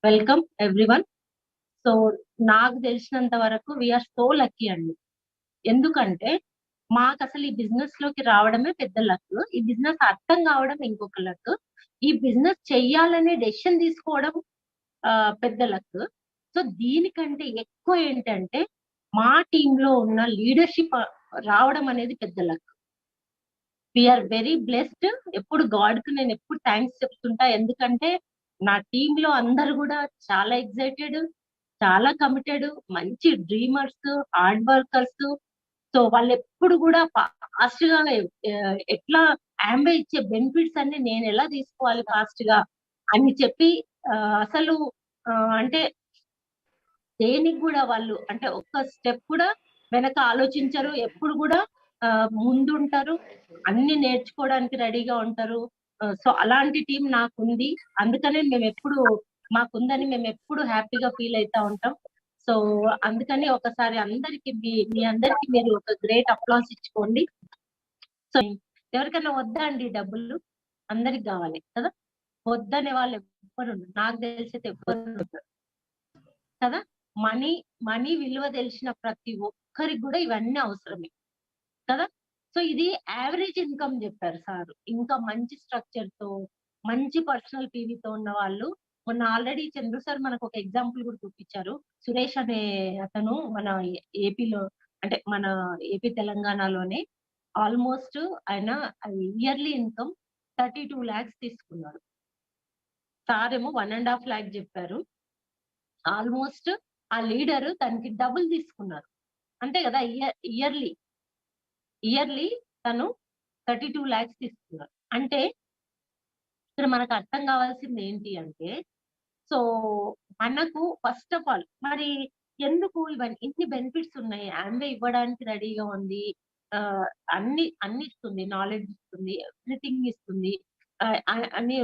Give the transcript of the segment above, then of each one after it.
Welcome everyone. So నాకు తెలిసినంత వరకు వీఆర్ సో లక్కీ అండి. ఎందుకంటే మాకు అసలు ఈ బిజినెస్ లోకి రావడమే పెద్ద లక్. ఈ బిజినెస్ అర్థం కావడం ఇంకొక లక్. ఈ బిజినెస్ చెయ్యాలనే డెసిషన్ తీసుకోవడం పెద్ద లక్. సో దీనికంటే ఎక్కువ ఏంటంటే మా టీమ్ లో ఉన్న లీడర్షిప్ రావడం అనేది పెద్ద లక్. We are very blessed. ఎప్పుడు గాడ్ కు నేను ఎప్పుడు థ్యాంక్స్ చెప్తుంటా. ఎందుకంటే నా టీమ్ లో అందరు కూడా చాలా ఎక్సైటెడ్, చాలా కమిటెడ్, మంచి డ్రీమర్స్, హార్డ్ వర్కర్స్. సో వాళ్ళు ఎప్పుడు కూడా ఫాస్ట్ గా ఎట్లా ఆంబే ఇచ్చే బెనిఫిట్స్ అన్ని నేను ఎలా తీసుకోవాలి ఫాస్ట్ గా అని చెప్పి అసలు అంటే దేనికి కూడా వాళ్ళు అంటే ఒక్క స్టెప్ కూడా వెనక ఆలోచించరు. ఎప్పుడు కూడా ముందుంటారు. అన్ని నేర్చుకోవడానికి రెడీగా ఉంటారు. సో అలాంటి టీం నాకుంది. అందుకనే మేమెప్పుడు మాకుందని మేమెప్పుడు హ్యాపీగా ఫీల్ అయితా ఉంటాం. సో అందుకని ఒకసారి అందరికి మీ అందరికి మీరు ఒక గ్రేట్ అప్లాస్ ఇచ్చుకోండి. సో ఎవరికైనా వద్దా అండి డబ్బులు? అందరికి కావాలి కదా. వద్దనే వాళ్ళు ఎవ్వరు ఉండరు. నాకు తెలిసి ఎవ్వరు ఉండరు కదా. మనీ మనీ విలువ తెలిసిన ప్రతి ఒక్కరికి కూడా ఇవన్నీ అవసరమే కదా. సో ఇది యావరేజ్ ఇన్కమ్ చెప్పారు సార్. ఇంకా మంచి స్ట్రక్చర్ తో మంచి పర్సనల్ పీవీతో ఉన్న వాళ్ళు మొన్న ఆల్రెడీ చంద్రు సార్ మనకు ఒక ఎగ్జాంపుల్ కూడా చూపించారు. సురేష్ అనే అతను మన ఏపీలో అంటే మన ఏపీ తెలంగాణలోనే ఆల్మోస్ట్ ఆయన ఇయర్లీ ఇన్కమ్ 32 lakhs తీసుకున్నారు. సార్ ఏమో 1.5 lakh చెప్పారు. ఆల్మోస్ట్ ఆ లీడర్ దానికి డబుల్ తీసుకున్నారు. అంతే కదా. ఇయర్లీ ఇయర్లీ తను 32 lakhs తీసుకున్నారు. అంటే ఇక్కడ మనకు అర్థం కావాల్సింది ఏంటి అంటే సో మనకు ఫస్ట్ ఆఫ్ ఆల్ మరి ఎందుకు ఇవన్నీ ఇన్ని బెనిఫిట్స్ ఉన్నాయి. ఆంబే ఇవ్వడానికి రెడీగా ఉంది. అన్ని ఇస్తుంది. నాలెడ్జ్ ఇస్తుంది. ఎవ్రీథింగ్ ఇస్తుంది. అన్ని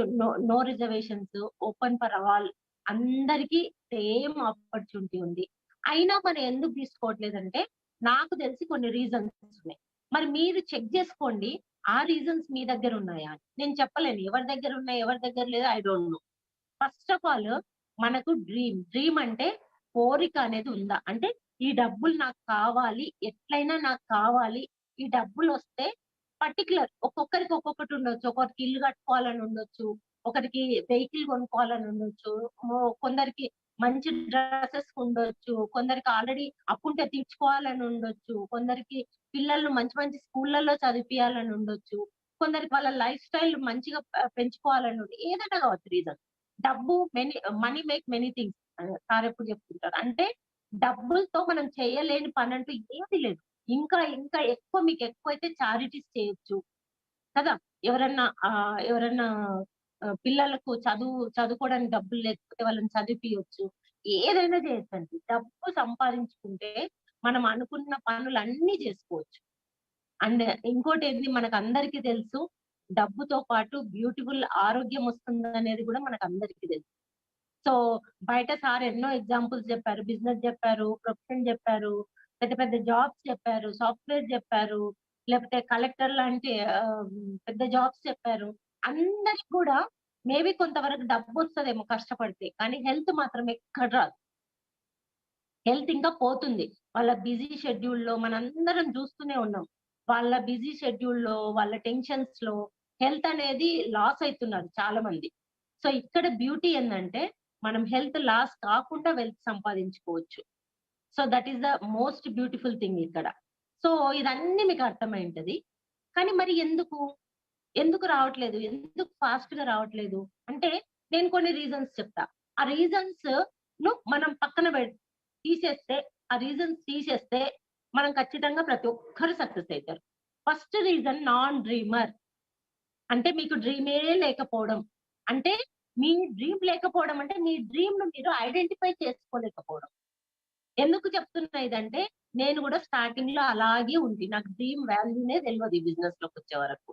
no reservations, open for all, అందరికి సేమ్ ఆపర్చునిటీ ఉంది. అయినా మనం ఎందుకు తీసుకోవట్లేదంటే నాకు తెలిసి కొన్ని రీజన్స్ ఉన్నాయి. మరి మీరు చెక్ చేసుకోండి. ఆ రీజన్స్ మీ దగ్గర ఉన్నాయా? నేను చెప్పలేను ఎవరి దగ్గర ఉన్నాయి, ఎవరి దగ్గర లేదు. I don't know. First of all మనకు డ్రీమ్ అంటే కోరిక అనేది ఉందా? అంటే ఈ డబ్బులు నాకు కావాలి, ఎట్లయినా నాకు కావాలి. ఈ డబ్బులు వస్తే పర్టికులర్ ఒక్కొక్కరికి ఒక్కొక్కటి ఉండొచ్చు. ఒకరికి ఇల్లు కట్టుకోవాలని ఉండొచ్చు, ఒకరికి వెహికల్ కొనుక్కోవాలని ఉండొచ్చు, కొందరికి మంచి డ్రెస్సెస్ ఉండొచ్చు, కొందరికి ఆల్రెడీ అప్పుంటే తీర్చుకోవాలని ఉండొచ్చు, కొందరికి పిల్లలను మంచి మంచి స్కూళ్ళలో చదివిపియాలని ఉండొచ్చు, కొందరికి వాళ్ళ లైఫ్ స్టైల్ మంచిగా పెంచుకోవాలని ఏదైనా కావచ్చు రీజన్. డబ్బు money make many things sir ఎప్పుడు చెప్తుంటారు. అంటే డబ్బులతో మనం చేయలేని పని అంటూ ఏది లేదు. ఇంకా ఇంకా ఎక్కువ మీకు ఎక్కువైతే చారిటీస్ చేయొచ్చు కదా. ఎవరన్నా పిల్లలకు చదువుకోవడానికి డబ్బులు లేకపోతే వాళ్ళని చదివిపియొచ్చు. ఏదైనా చేయొచ్చండి. డబ్బు సంపాదించుకుంటే మనం అనుకున్న పనులన్నీ చేసుకోవచ్చు. అండ్ ఇంకోటి ఏంది మనకు అందరికీ తెలుసు, డబ్బుతో పాటు బ్యూటిఫుల్ ఆరోగ్యం వస్తుందనేది కూడా మనకు అందరికీ తెలుసు. సో బయట సార్ ఎన్నో ఎగ్జాంపుల్స్ చెప్పారు. బిజినెస్ చెప్పారు, ప్రొఫెషన్ చెప్పారు, పెద్ద పెద్ద జాబ్స్ చెప్పారు, సాఫ్ట్వేర్ చెప్పారు, లేకపోతే కలెక్టర్ లాంటి పెద్ద జాబ్స్ చెప్పారు. అందరికి కూడా మేబీ కొంతవరకు డబ్బు వస్తదేమో కష్టపడితే, కానీ హెల్త్ మాత్రం ఎక్కడ రాదు. హెల్త్ ఇంకా పోతుంది. వాళ్ళ బిజీ షెడ్యూల్‌లో మనందరం చూస్తూనే ఉన్నాం. వాళ్ళ బిజీ షెడ్యూల్‌లో, వాళ్ళ టెన్షన్స్ లో హెల్త్ అనేది లాస్ అయితున్నారు చాలా మంది. సో ఇక్కడ బ్యూటీ ఏందంటే మనం హెల్త్ లాస్ కాకుండా వెల్త్ సంపాదించుకోవచ్చు. So that is the most beautiful thing ఇక్కడ. సో ఇదన్నీ మీకు అర్థమై ఉంటది. కానీ మరి ఎందుకు రావట్లేదు? ఎందుకు ఫాస్ట్ గా రావట్లేదు? అంటే నేను కొన్ని రీజన్స్ చెప్తా. ఆ రీజన్స్ మనం పక్కన తీసేస్తే, ఆ రీజన్స్ తీసేస్తే మనం ఖచ్చితంగా ప్రతి ఒక్కరు సక్సెస్ అవుతారు. First reason non dreamer. అంటే మీకు డ్రీమే లేకపోవడం. అంటే మీ డ్రీమ్ లేకపోవడం అంటే మీ డ్రీమ్ ను మీరు ఐడెంటిఫై చేసుకోలేకపోవడం. ఎందుకు చెప్తున్నా ఇదంటే నేను కూడా స్టార్టింగ్ లో అలాగే ఉంది. నాకు డ్రీమ్ వాల్యూనే తెలియదు ఈ బిజినెస్ లోకి వచ్చే వరకు.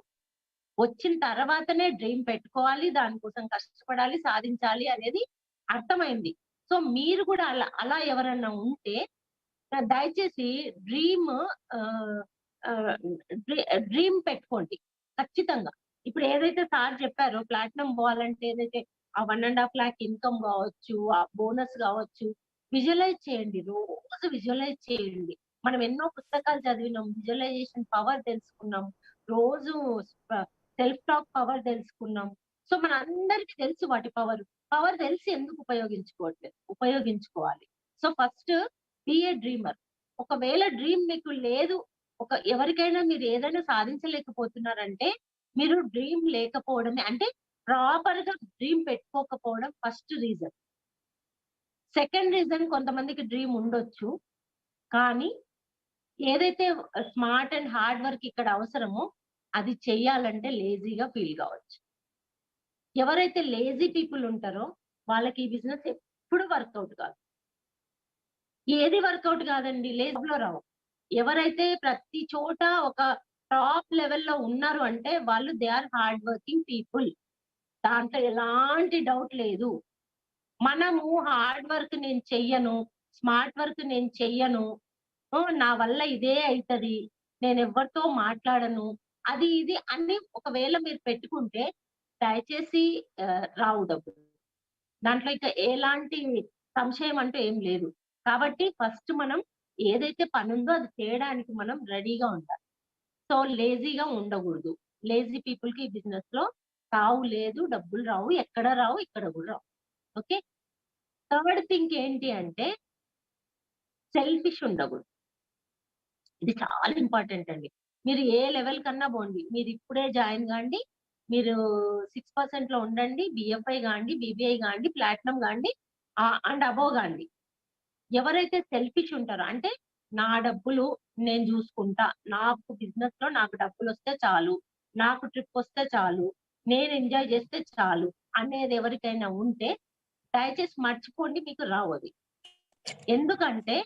వచ్చిన తర్వాతనే డ్రీమ్ పెట్టుకోవాలి, దానికోసం కష్టపడాలి, సాధించాలి అనేది అర్థమైంది. సో మీరు కూడా అలా అలా ఎవరన్నా ఉంటే దయచేసి డ్రీమ్ డ్రీమ్ పెట్టుకోండి ఖచ్చితంగా. ఇప్పుడు ఏదైతే సార్ చెప్పారో ప్లాటినం పోవాలంటే ఏదైతే ఆ 1.5 లాక్ ఇన్కమ్ కావచ్చు, ఆ బోనస్ కావచ్చు, విజువలైజ్ చేయండి. రోజు విజువలైజ్ చేయండి. మనం ఎన్నో పుస్తకాలు చదివినాం, విజువలైజేషన్ పవర్ తెలుసుకున్నాం. రోజు సెల్ఫ్ టాక్ పవర్ తెలుసుకున్నాం. సో మనందరికీ తెలుసు వాటి పవర్. పవర్ తెలిసి ఎందుకు ఉపయోగించుకోవట్లేదు? ఉపయోగించుకోవాలి. సో ఫస్ట్ బి ఏ డ్రీమర్. ఒకవేళ డ్రీమ్ మీకు లేదు, ఎవరికైనా మీరు ఏదైనా సాధించలేకపోతున్నారంటే, మీరు డ్రీమ్ లేకపోవడమే, అంటే ప్రాపర్‌గా డ్రీమ్ పెట్టుకోకపోవడం ఫస్ట్ రీజన్. సెకండ్ రీజన్, కొంతమందికి డ్రీమ్ ఉండొచ్చు. కానీ ఏదైతే స్మార్ట్ అండ్ హార్డ్ వర్క్ ఇక్కడ అవసరమో, అది చెయ్యాలంటే లేజీగా ఫీల్ కావచ్చు. ఎవరైతే లేజీ పీపుల్ ఉంటారో, వాళ్ళకి ఈ బిజినెస్ ఎప్పుడు వర్కౌట్ కాదు. ఏది వర్కౌట్ కాదండి. లేజీలో రావు. ఎవరైతే ప్రతి చోట ఒక టాప్ లెవెల్‌లో ఉన్నారు అంటే, వాళ్ళు they are hard working people. దాంట్లో ఎలాంటి డౌట్ లేదు. మనము హార్డ్ వర్క్ నేను చెయ్యను, స్మార్ట్ వర్క్ నేను చెయ్యను, నా వల్ల ఇదే అయితది, నేనెవ్వరితో మాట్లాడను, అది ఇది అని ఒకవేళ మీరు పెట్టుకుంటే, దయచేసి రావు డబ్బులు. దాంట్లో ఇక ఎలాంటి సంశయం అంటూ ఏం లేదు. కాబట్టి ఫస్ట్ మనం ఏదైతే పనుందో అది చేయడానికి మనం రెడీగా ఉండాలి. సో లేజీగా ఉండకూడదు. లేజీ పీపుల్‌కి ఈ బిజినెస్‌లో తావు లేదు, డబ్బులు రావు, ఎక్కడ రావు, ఇక్కడ గూడా రావు. ఓకే. థర్డ్ థింగ్ ఏంటి అంటే, సెల్ఫిష్ ఉండకూడదు. ఇది చాలా ఇంపార్టెంట్ అండి. మీరు ఏ లెవెల్ కన్నా బోండి. మీరిప్పుడే జాయిన్ గాండి. మీరు 6% ఉండండి. బీఎఫ్ఐ గాండి, బీబీఐ గాండి, ప్లాటినం గాండి, అండ్ అబోవ్ గాండి. ఎవరైతే సెల్ఫిష్ ఉంటారో, అంటే నా డబ్బులు నేను జూసుకుంటా, నాకు బిజినెస్‌లో నాకు డబ్బులొస్తే చాలు, నాకు ట్రిప్పొస్తే చాలు, నేను ఎంజాయ్ జేస్తే చాలు అనేది ఎవరికైనా ఉంటే, దయచేసి మర్చిపోండి, మీకు రావది. ఎందుకంటే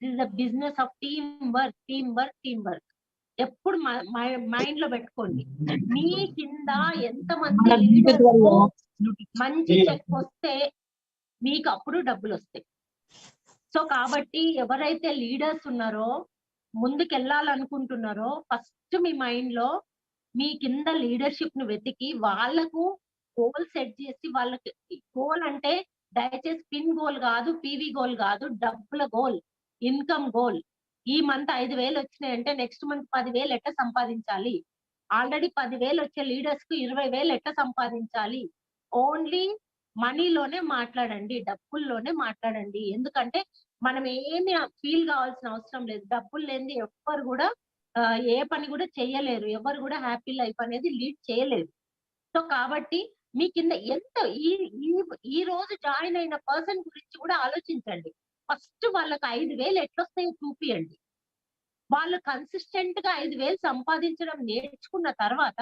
this is the business of team work, team work, team work. ఎప్పుడు మైండ్‌లో పెట్టుకోండి. మీ కింద ఎంతమంది లీడర్స్‌కు మంచి చెకొస్తే మీకు అప్పుడు డబ్బులొస్తాయి. సో కాబట్టి ఎవరైతే లీడర్స్ ఉన్నారో, ముందుకెళ్ళాలనుకుంటున్నారో, ఫస్ట్ మీ మైండ్‌లో మీ కింద లీడర్‌షిప్‌ని వెతికి వాళ్ళకు గోల్ సెట్ చేసి, వాళ్ళకి గోల్ అంటే దయచేసి పిన్ గోల్ గాదు, పీవీ గోల్ గాదు, డబ్బుల గోల్, ఇన్‌కమ్ గోల్. ఈ మంత్ 5,000 వచ్చినాయంటే నెక్స్ట్ మంత్ 10,000 ఎట్లా సంపాదించాలి? ఆల్రెడీ 10,000 వచ్చే లీడర్స్‌కి 20,000 ఎట్లా సంపాదించాలి? ఓన్లీ మనీలోనే మాట్లాడండి. డబ్బుల్లోనే మాట్లాడండి. ఎందుకంటే మనం ఏమి ఫీల్ గావాల్సిన అవసరం లేదు. డబ్బులు లేనిది ఎవ్వరు గూడా ఏ పని గూడా చెయ్యలేరు. ఎవరు గూడా హ్యాపీ లైఫ్ అనేది లీడ్ చేయలేరు. సో కాబట్టి మీ కింద ఎంత ఈ ఈ ఈ రోజు జాయిన్ అయిన పర్సన్ గురించి కూడా ఆలోచించండి. ఫస్ట్ వాళ్ళకి 5,000 ఎట్లొస్తాయో చూపియండి. వాళ్ళు కన్సిస్టెంట్‌గా 5,000 సంపాదించడం నేర్చుకున్న తర్వాత,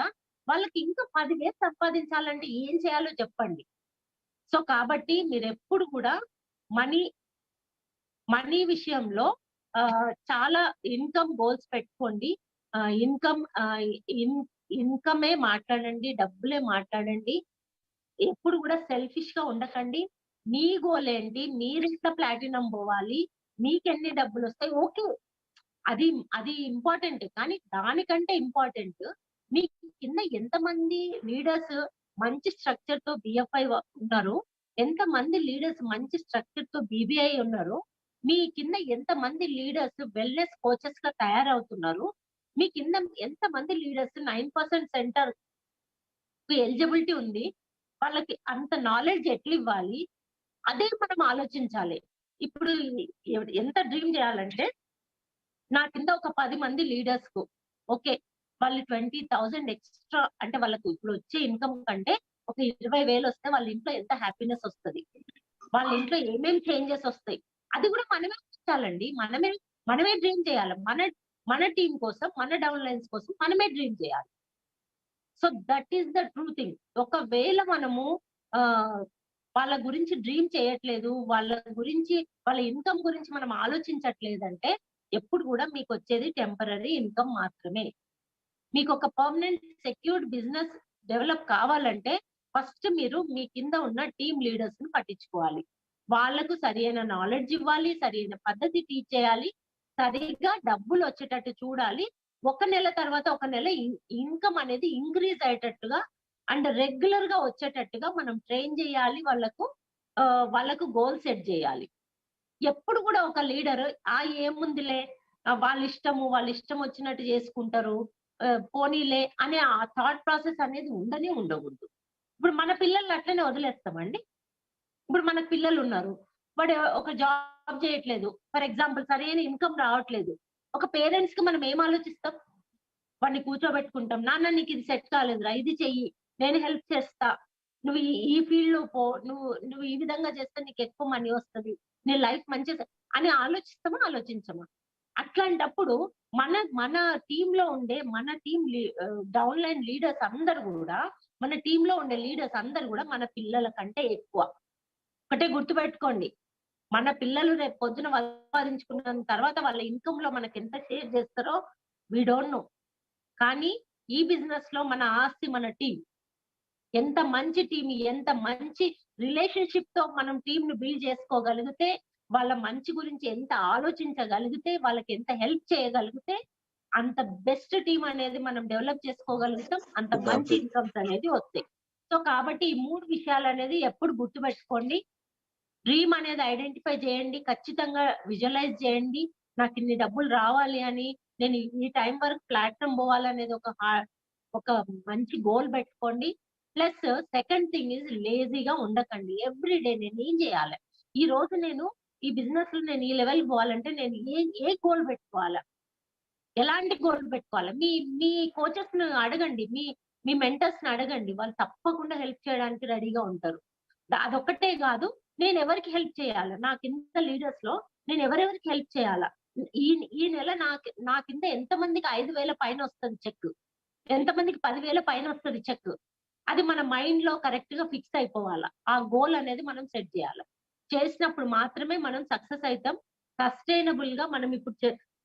వాళ్ళకి ఇంకా 10,000 సంపాదించాలంటే ఏం చేయాలో చెప్పండి. సో కాబట్టి మీరెప్పుడు కూడా మనీ మనీ విషయంలో చాలా ఇన్‌కమ్ గోల్స్ పెట్టుకోండి. ఇన్‌కమ్ ఇన్‌కమే మాట్లాడండి. డబ్బులే మాట్లాడండి. ఎప్పుడు కూడా సెల్ఫిష్‌గా ఉండకండి. మీ గోల్ ఏంటి? మీరెంత ప్లాటినం పోవాలి? మీకెన్ని డబ్బులొస్తాయి? ఓకే. అది అది ఇంపార్టెంట్. కానీ దానికంటే ఇంపార్టెంట్, మీ కింద ఎంతమంది లీడర్స్ మంచి స్ట్రక్చర్‌తో బీఎఫ్ఐ ఉన్నారు? ఎంతమంది లీడర్స్ మంచి స్ట్రక్చర్‌తో బీబీఐ ఉన్నారు? మీ కింద ఎంతమంది లీడర్స్ వెల్‌నెస్ కోచెస్‌గా తయారవుతున్నారు? మీ కింద ఎంతమంది లీడర్స్ 9% సెంటర్‌కి ఎలిజిబిలిటీ ఉంది? వాళ్ళకి అంత నాలెడ్జ్ ఎట్లివ్వాలి? అదే మనం ఆలోచించాలి. ఇప్పుడు ఎంత డ్రీమ్ చేయాలంటే, నా కింద ఒక 10 మంది లీడర్స్‌కు ఓకే. వాళ్ళు 20,000 ఎక్స్‌ట్రా, అంటే వాళ్ళకు ఇప్పుడు వచ్చే ఇన్‌కమ్ కంటే ఒక 20,000 వస్తే వాళ్ళ ఇంట్లో ఎంత హ్యాపీనెస్ వస్తది. వాళ్ళ ఇంట్లో ఏమేం చేంజెస్ వస్తాయి. అది కూడా మనమే ఊహించాలండి. మనమే డ్రీమ్ చేయాలి. మన టీమ్ కోసం, మన డౌన్ లైన్స్ కోసం మనమే డ్రీమ్ చేయాలి. So that is the true thing. ఒకవేళ మనము ఆహ్, వాళ్ళ గురించి డ్రీమ్ చేయట్లేదు, వాళ్ళ గురించి, వాళ్ళ ఇన్‌కమ్ గురించి మనం ఆలోచించట్లేదంటే, ఎప్పుడు గూడా మీకొచ్చేది టెంపరరీ ఇన్‌కమ్ మాత్రమే. మీకొక పర్మనెంట్ సెక్యూర్డ్ బిజినెస్ డెవలప్ కావాలంటే, ఫస్ట్ మీరు మీ కింద ఉన్న టీమ్ లీడర్స్‌ని పట్టించుకోవాలి. వాళ్ళకు సరియైన నాలెడ్జ్ ఇవ్వాలి, సరైన పద్ధతి టీచ్ చేయాలి, సరిగ్గా డబ్బులొచ్చేటట్టు చూడాలి. ఒక నెల తర్వాత ఒక నెల ఇన్‌కమ్ అనేది ఇంక్రీజ్ అయ్యేటట్టుగా అండ్ రెగ్యులర్ గా వచ్చేటట్టుగా మనం ట్రైన్ చేయాలి వాళ్ళకు. వాళ్ళకు గోల్ సెట్ చేయాలి. ఎప్పుడు కూడా ఒక లీడర్ ఏముందిలే, వాళ్ళ ఇష్టం వచ్చినట్టు చేసుకుంటారు, పోనీలే అనే ఆ థాట్ ప్రాసెస్ అనేది ఉండకూడదు. ఇప్పుడు మన పిల్లల్ని అట్లనే వదిలేస్తామండి. ఇప్పుడు మనకు పిల్లలున్నారు. వాడు ఒక జాబ్ చేయట్లేదు. ఫర్ ఎగ్జాంపుల్ సరైన ఇన్‌కమ్ రావట్లేదు. ఒక పేరెంట్స్‌కి మనం ఏం ఆలోచిస్తాం? వాడిని కూర్చోబెట్టుకుంటాం. నాన్న నీకిది సెట్ కాలేదురా, ఇది చెయ్యి. నేను హెల్ప్ చేస్తా. నువ్వు ఈ ఈ ఫీల్డ్‌లో పో. నువ్వు ఈ విధంగా చేస్తే నీకెక్కువ మనీ వస్తది. నీ లైఫ్ మంచిది అని ఆలోచిస్తామా? ఆలోచించమా? అట్లాంటప్పుడు మన మన టీమ్‌లో ఉండే మన టీమ్ డౌన్‌లైన్ లీడర్స్ అందరూ గూడా, మన టీమ్‌లో ఉండే లీడర్స్ అందరూ గూడా మన పిల్లల కంటే ఎక్కువ. ఒకటే గుర్తుపెట్టుకోండి. మన పిల్లలు రేపు పొద్దున సంపాదించుకున్న తర్వాత వాళ్ళ ఇన్‌కమ్‌లో మనకెంత షేర్ జేస్తారో వి డోంట్ నో. కానీ ఈ బిజినెస్‌లో మన ఆస్తి మన టీమ్. ఎంత మంచి టీమ్, ఎంత మంచి రిలేషన్‌షిప్‌తో మనం టీమ్‌ని బిల్డ్ చేసుకోగలిగితే, వాళ్ళ మంచి గురించి ఎంత ఆలోచించగలిగితే, వాళ్ళకెంత హెల్ప్ చేయగలిగితే, అంత బెస్ట్ టీమ్ అనేది మనం డెవలప్ చేసుకోగలుగుతాం. అంత మంచి ఓకే. ఇన్‌కమ్స్ అనేది వస్తాయి. సో, కాబట్టి ఈ 3 విషయాలనేది ఎప్పుడు గుర్తుపెట్టుకోండి. డ్రీమ్ అనేది ఐడెంటిఫై చేయండి. ఖచ్చితంగా విజువలైజ్ చేయండి. నాకిన్ని డబ్బులు రావాలి అని, నేను ఈ టైం వరకు ప్లాటినం పోవాలనేది ఒక మంచి గోల్ పెట్టుకోండి. ప్లస్ సెకండ్ థింగ్ ఈజ్ లేజీగా ఉండకండి. ఎవ్రీ డే నేనేం చేయాలి? ఈరోజు నేను ఈ బిజినెస్‌లో నేను ఈ లెవెల్‌కి పోవాలంటే నేను ఏ గోల్ పెట్టుకోవాలా? ఎలాంటి గోల్ పెట్టుకోవాలా? మీ మీ కోచెస్‌ని అడగండి. మీ మీ మెంటర్స్‌ని అడగండి. వాళ్ళు తప్పకుండా హెల్ప్ చేయడానికి రెడీగా ఉంటారు. అదొక్కటే గాదు. నేనెవరికి హెల్ప్ చేయాలా? నా కింద లీడర్స్‌లో నేను ఎవరెవరికి హెల్ప్ చేయాలా? ఈ ఈ నెల నా కింద ఎంతమందికి 5,000 పైనొస్తది చెక్. ఎంతమందికి 10,000 పైనొస్తది చెక్. అది మన మైండ్‌లో కరెక్ట్‌గా ఫిక్స్ అయిపోవాల. ఆ గోల్ అనేది మనం సెట్ జేయాల. చేసినప్పుడు మాత్రమే మనం సక్సెస్ అయితాం. సస్టైనబుల్‌గా మనం ఇప్పుడు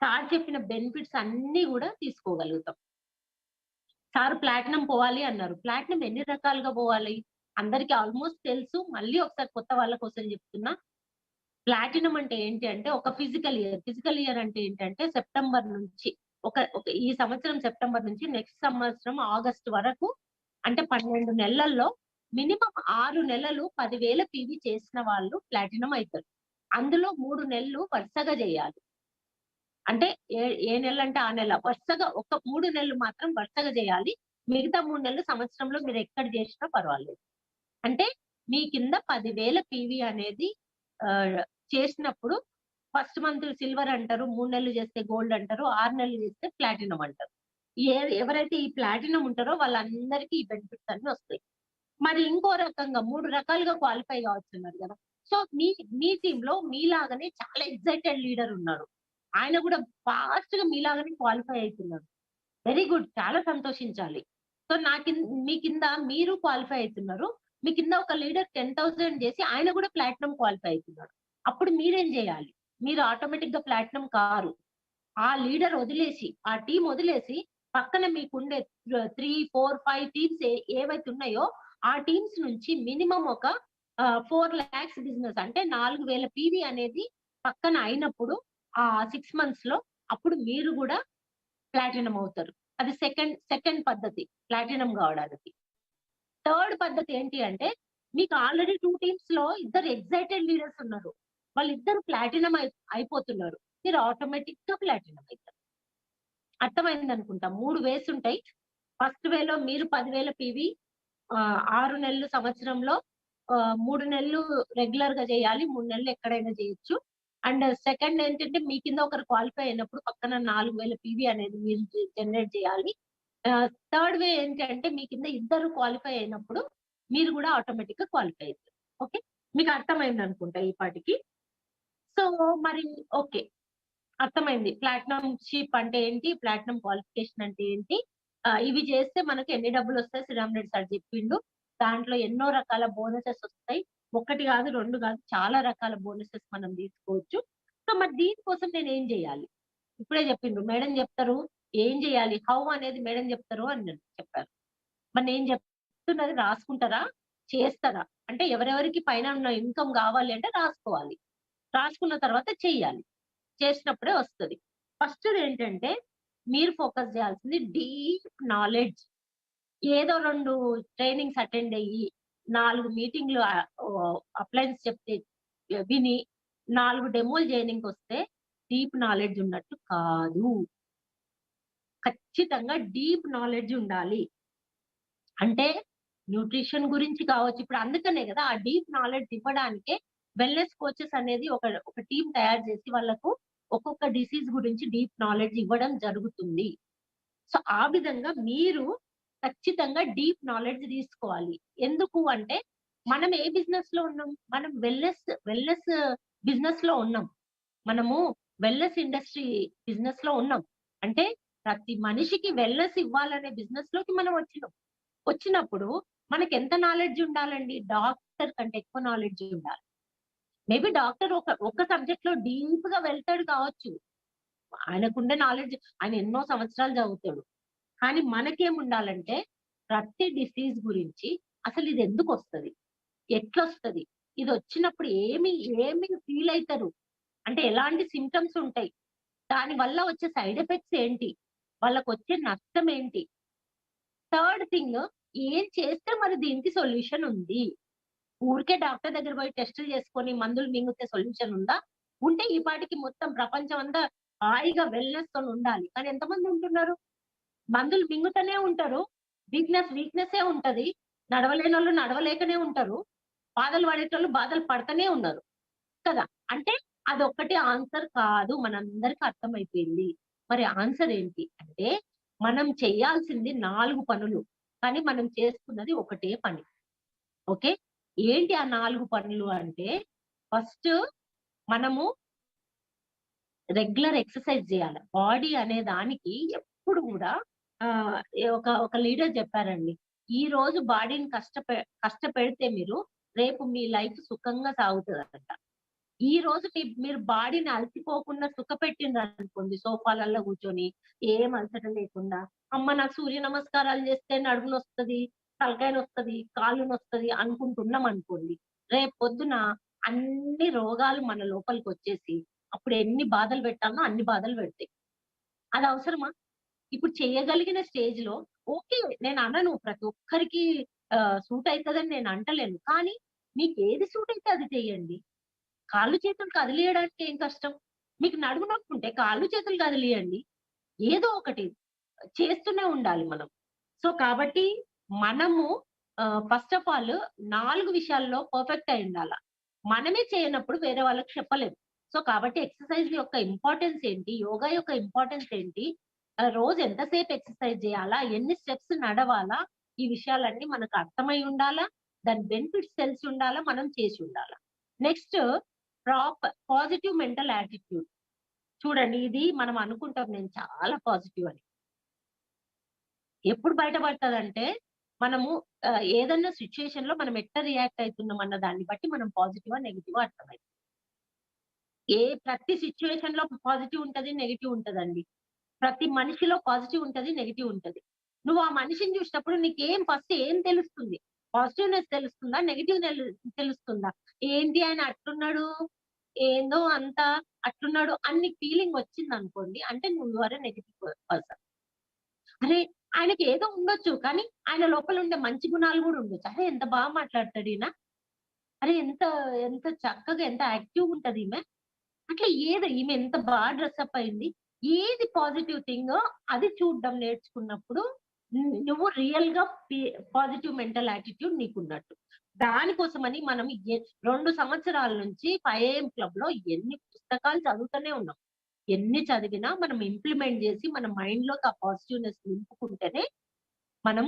సార్ చెప్పిన బెనిఫిట్స్ అన్నీ గూడా తీసుకోగలుగుతాం. సార్ ప్లాటినం పోవాలి అన్నారు. ప్లాటినం ఎన్ని రకాలుగా పోవాలి? అందరికి ఆల్‌మోస్ట్ తెలుసు. మళ్ళీ ఒకసారి కొత్త వాళ్ళ కోసం చెప్తున్నా. ప్లాటినం అంటే ఏంటి అంటే ఒక ఫిజికల్ ఇయర్. ఫిజికల్ ఇయర్ అంటే ఏంటంటే సెప్టెంబర్ నుంచి ఒక ఒక ఈ సంవత్సరం సెప్టెంబర్ నుంచి నెక్స్ట్ సంవత్సరం ఆగస్ట్ వరకు అంటే 12 నెలల్లో మినిమమ్ 6 నెలలు 10,000 పీవీ చేసిన వాళ్ళు ప్లాటినం అయితారు. అందులో 3 నెలలు వరుసగా జేయాలి. అంటే ఏ ఏ నెలంటే ఆ నెల. వరుసగా ఒక 3 నెలలు మాత్రం వరుసగా జేయాలి. మిగతా 3 నెలలు సంవత్సరంలో మీరెక్కడ జేసినా పర్వాలేదు. అంటే మీ కింద 10,000 పీవీ అనేది ఆహ్, చేసినప్పుడు ఫస్ట్ మంత్ సిల్వర్ అంటారు. 3 నెలలు చేస్తే గోల్డ్ అంటారు. 6 నెలలు చేస్తే ప్లాటినం అంటారు. ఎవరైతే ఈ ప్లాటినం ఉంటారో వాళ్ళందరికీ ఈ బెనిఫిట్స్ అన్నీ వస్తాయి. మరి ఇంకో రకంగా 3 రకాలుగా క్వాలిఫై కావచ్చన్నారు గదా! సో, మీ టీమ్‌లో మీలాగానే చాలా ఎక్సైటెడ్ లీడర్ ఉన్నారు. ఆయన గూడా ఫాస్ట్‌గా మీలాగానే క్వాలిఫై అయితున్నారు. Very good. చాలా సంతోషించాలి. సో, మీ కింద మీరు క్వాలిఫై అయితున్నారు. మీ కింద ఒక లీడర్ 10,000 చేసి ఆయన గూడా ప్లాటినం క్వాలిఫై అయితున్నాడు. అప్పుడు మీరేం జేయాలి? మీరు ఆటోమేటిక్‌గా ప్లాటినం కారు. ఆ లీడర్ వదిలేసి, ఆ టీమ్ వదిలేసి పక్కన మీకుండే 3, 4, 5 టీమ్స్ ఏవైతే ఉన్నాయో ఆ టీమ్స్ నుంచి మినిమమ్ ఒక 4,00,000 బిజినెస్ అంటే 4,000 పీవీ అనేది పక్కన అయినప్పుడు ఆ 6 మంత్స్‌లో అప్పుడు మీరు గూడా ప్లాటినం అవుతారు. అది సెకండ్ పద్ధతి ప్లాటినం గావడానికి. థర్డ్ పద్ధతి ఏంటి అంటే, మీకు ఆల్రెడీ 2 టీమ్స్‌లో ఇద్దరు ఎక్సైటెడ్ లీడర్స్ ఉన్నారు. వాళ్ళిద్దరూ ప్లాటినం అయిపోతున్నారు. మీరు ఆటోమేటిక్‌గా ప్లాటినం అయితారు. అర్థమైందనుకుంటా. 3 వేస్ ఉంటాయి. ఫస్ట్ వేలో మీరు 10,000 పీవీ 6 నెలలు సంవత్సరంలో 3 నెలలు రెగ్యులర్‌గా చేయాలి. 3 నెలలు ఎక్కడైనా చేయొచ్చు. అండ్ సెకండ్ ఏంటంటే మీ కింద ఒకరు క్వాలిఫై అయినప్పుడు పక్కన 4,000 పీవీ అనేది మీరు జనరేట్ చేయాలి. థర్డ్ వే ఏంటంటే మీ కింద ఇద్దరు క్వాలిఫై అయినప్పుడు మీరు గూడా ఆటోమేటిక్‌గా క్వాలిఫై అయితారు. ఓకే. మీకు అర్థమైందనుకుంటా ఈ పాటికి. సో, మరి ఓకే. అర్థమైంది. ప్లాటినం షిప్ అంటే ఏంటి? ప్లాటినం క్వాలిఫికేషన్ అంటే ఏంటి? ఇవి చేస్తే మనకు ఎన్ని డబ్బులొస్తాయి శ్రీరామ్ రెడ్డి సార్ చెప్పిండు. దాంట్లో ఎన్నో రకాల బోనసెస్ ఒస్తాయి. ఒకటి గాదు, 2 గాదు చాలా రకాల బోనసెస్ మనం తీసుకోవచ్చు. సో, మరి దీనికోసం నేనేం జేయాలి? ఇప్పుడే చెప్పిండ్రు. మేడం చెప్తారు. ఏం జేయాలి? హౌ అనేది మేడం చెప్తారు అని చెప్పారు. మరి నేను చెప్తున్నది రాసుకుంటారా? చేస్తారా? అంటే ఎవరెవరికి పైన ఉన్న ఇన్‌కమ్ గావాలి అంటే రాసుకోవాలి. రాసుకున్న తర్వాత చెయ్యాలి. చేసినప్పుడే వస్తది. ఫస్ట్‌దేంటంటే మీరు ఫోకస్ జేయాల్సింది డీప్ నాలెడ్జ్. ఏదో 2 ట్రైనింగ్స్ అటెండ్ అయ్యి, 4 మీటింగ్‌లు అప్లయన్స్ చెప్తే విని, 4 డెమోలు జేయనీకొస్తే డీప్ నాలెడ్జ్ ఉన్నట్టు కాదు. ఖచ్చితంగా డీప్ నాలెడ్జ్ ఉండాలి. అంటే న్యూట్రిషన్ గురించి కావచ్చు. ఇప్పుడు అందుకనే గదా! ఆ డీప్ నాలెడ్జ్ ఇవ్వడానికే వెల్‌నెస్ కోచెస్ అనేది ఒక టీమ్ తయారు చేసి వాళ్ళకు ఒక్కొక్క డిసీజ్ గురించి డీప్ నాలెడ్జ్ ఇవ్వడం జరుగుతుంది. సో, ఆ విధంగా మీరు ఖచ్చితంగా డీప్ నాలెడ్జ్ తీసుకోవాలి. ఎందుకు అంటే, మనం ఏ బిజినెస్‌లో ఉన్నాం? మనం వెల్‌నెస్ బిజినెస్‌లో ఉన్నాం. మనము వెల్‌నెస్ ఇండస్ట్రీ బిజినెస్‌లో ఉన్నాం. అంటే ప్రతి మనిషికి వెల్‌నెస్ ఇవ్వాలనే బిజినెస్‌లోకి మనం వచ్చినాం. వచ్చినప్పుడు మనకెంత నాలెడ్జ్ ఉండాలండి? డాక్టర్ కంటే ఎక్కువ నాలెడ్జ్ ఉండాలి. మేబీ డాక్టర్ ఒక సబ్జెక్ట్‌లో డీప్‌గా వెళ్తాడు కావచ్చు. ఆయనకుండే నాలెడ్జ్ ఆయన ఎన్నో సంవత్సరాలు చదువుతాడు. కానీ మనకేముండాలంటే ప్రతి డిసీజ్ గురించి అసలిది ఎందుకొస్తది? ఎట్లొస్తది? ఇదొచ్చినప్పుడు ఏమి ఫీల్ అయితరు? అంటే ఎలాంటి సింప్టమ్స్ ఉంటాయి? దాని వల్ల వచ్చే సైడ్ ఎఫెక్ట్స్ ఏంటి? వాళ్ళకొచ్చే నష్టం ఏంటి? థర్డ్ థింగ్ ఏం చేస్తే మరి దీనికి సొల్యూషన్ ఉంది? ఊరికే డాక్టర్ దగ్గర పోయి టెస్టులు చేసుకొని మందులు మింగితే సొల్యూషన్ ఉందా? ఉంటే ఈ పాటికి మొత్తం ప్రపంచం అంతా హాయిగా వెల్‌నెస్‌తోని ఉండాలి. కానీ ఎంతమంది ఉంటున్నారు? మందులు మింగుతూనే ఉంటారు. వీక్‌నెస్సే ఉంటది. నడవలేనోళ్ళు నడవలేకనే ఉంటారు. బాధలు పడేటోళ్ళు బాధలు పడతనే ఉన్నారు. కదా! అంటే అదొక్కటే ఆన్సర్ కాదు. మనందరికి అర్థమైపోయింది. మరి ఆన్సర్ ఏంటి? అంటే మనం చేయాల్సింది 4 పనులు. కానీ మనం చేస్తున్నది ఒకటే పని. ఓకే. ఏంటి ఆ 4 పనులు అంటే ఫస్ట్ మనము రెగ్యులర్ ఎక్సర్‌సైజ్ జేయాల. బాడీ అనే దానికి ఎప్పుడు గూడా ఒక లీడర్ జెప్పారండి. ఈ రోజు బాడీని కష్టపెడితే మీరు రేపు మీ లైఫ్ సుఖంగా సాగుతదంట. ఈ రోజు మీరు బాడీని అలసిపోకుండా సుఖపెట్టిండ్రనుకోండి సోఫాలల్లో కూర్చొని, ఏం అలసట లేకుండా, అమ్మ నాకు సూర్య నమస్కారాలు చేస్తే నడుము నొస్తది, తలకాయ నొస్తది, కాళ్ళు నొస్తది అనుకుంటున్నామనుకోండి, రేపొద్దున అన్ని రోగాలు మన లోపలికొచ్చేసి, అప్పుడు ఎన్ని బాధలు పెట్టాలనో అన్ని బాధలు పెడతాయి. అది అవసరమా? ఇప్పుడు చేయగలిగిన స్టేజ్‌లో ఓకే. నేననను ప్రతి ఒక్కరికి సూట్ అయితదని నేను అంటలేను. కానీ మీకేది సూట్ అయితే అది చెయ్యండి. కాళ్ళు చేతులు కదిలియడానికి ఏం కష్టం? మీకు నడుము నొప్పుంటే కాళ్ళు చేతులు కదిలియండి. ఏదో ఒకటి చేస్తూనే ఉండాలి మనం. సో, కాబట్టి మనము ఫస్ట్ ఆఫ్ ఆల్ 4 విషయాల్లో పర్ఫెక్ట్ అయ్యుండాల. మనమే చేయనప్పుడు వేరే వాళ్ళకి చెప్పలేం. సో, కాబట్టి ఎక్సర్‌సైజ్ యొక్క ఇంపార్టెన్స్ ఏంటి? యోగా యొక్క ఇంపార్టెన్స్ ఏంటి? రోజు ఎంతసేపు ఎక్సర్‌సైజ్ జేయాలా? ఎన్ని స్టెప్స్ నడవాలా? ఈ విషయాలన్నీ మనకు అర్థమై ఉండాలా. దాని బెనిఫిట్స్ తెలిసి ఉండాలా. మనం చేసి ఉండాలా. Next positive mental attitude. చూడండి ఇది మనం అనుకుంటాం నేను చాలా పాజిటివ్ అని. ఎప్పుడు బయటపడతదంటే, మనము ఏదన్నా సిట్యుయేషన్‌లో మనం ఎట్లా రియాక్ట్ అయితున్నాం అన్న దాన్ని బట్టి మనం పాజిటివా, నెగెటివా అర్థమైతది. ప్రతి సిట్యుయేషన్‌లో పాజిటివ్ ఉంటది, నెగెటివ్ ఉంటదండి. ప్రతి మనిషిలో పాజిటివ్ ఉంటది, నెగెటివ్ ఉంటది. నువ్వు ఆ మనిషిని చూసినప్పుడు ఫస్ట్ ఏం తెలుస్తుంది? పాజిటివ్‌నెస్ తెలుస్తుందా? తెలుస్తుందా? ఏంటి ఆయన అట్లున్నాడు, ఏందో అంతా అట్లున్నాడు అని నీకు ఫీలింగ్ వచ్చిందనుకోండి, అంటే నువ్వు ఆర్ ఎ నెగెటివ్ పర్సన్. అరే! ఆయనకి ఏదో ఉండొచ్చు. కానీ ఆయన లోపల ఉండే మంచి గుణాలు గూడా ఉండొచ్చు. అరే! ఎంత బాగా మాట్లాడతాడు ఈయన. అరే! ఎంత చక్కగా ఎంత యాక్టివ్‌గా ఉంటదీమె. అట్లా ఈమె ఎంత డ్రెసప్ అయింది. ఏది పాజిటివ్ థింగో అది చూడడం నేర్చుకున్నప్పుడు నువ్వు రియల్‌గా పాజిటివ్ మెంటల్ యాటిట్యూడ్ నీకున్నట్టు. దానికోసమని మనం 2 సంవత్సరాల నుంచి 5 AM క్లబ్‌లో ఎన్ని పుస్తకాలు చదువుతూనే ఉన్నాం. ఎన్ని చదివినా మనం ఇంప్లిమెంట్ జేసి మన మైండ్‌లోకి ఆ పాజిటివ్‌నెస్ నింపుకుంటేనే మనం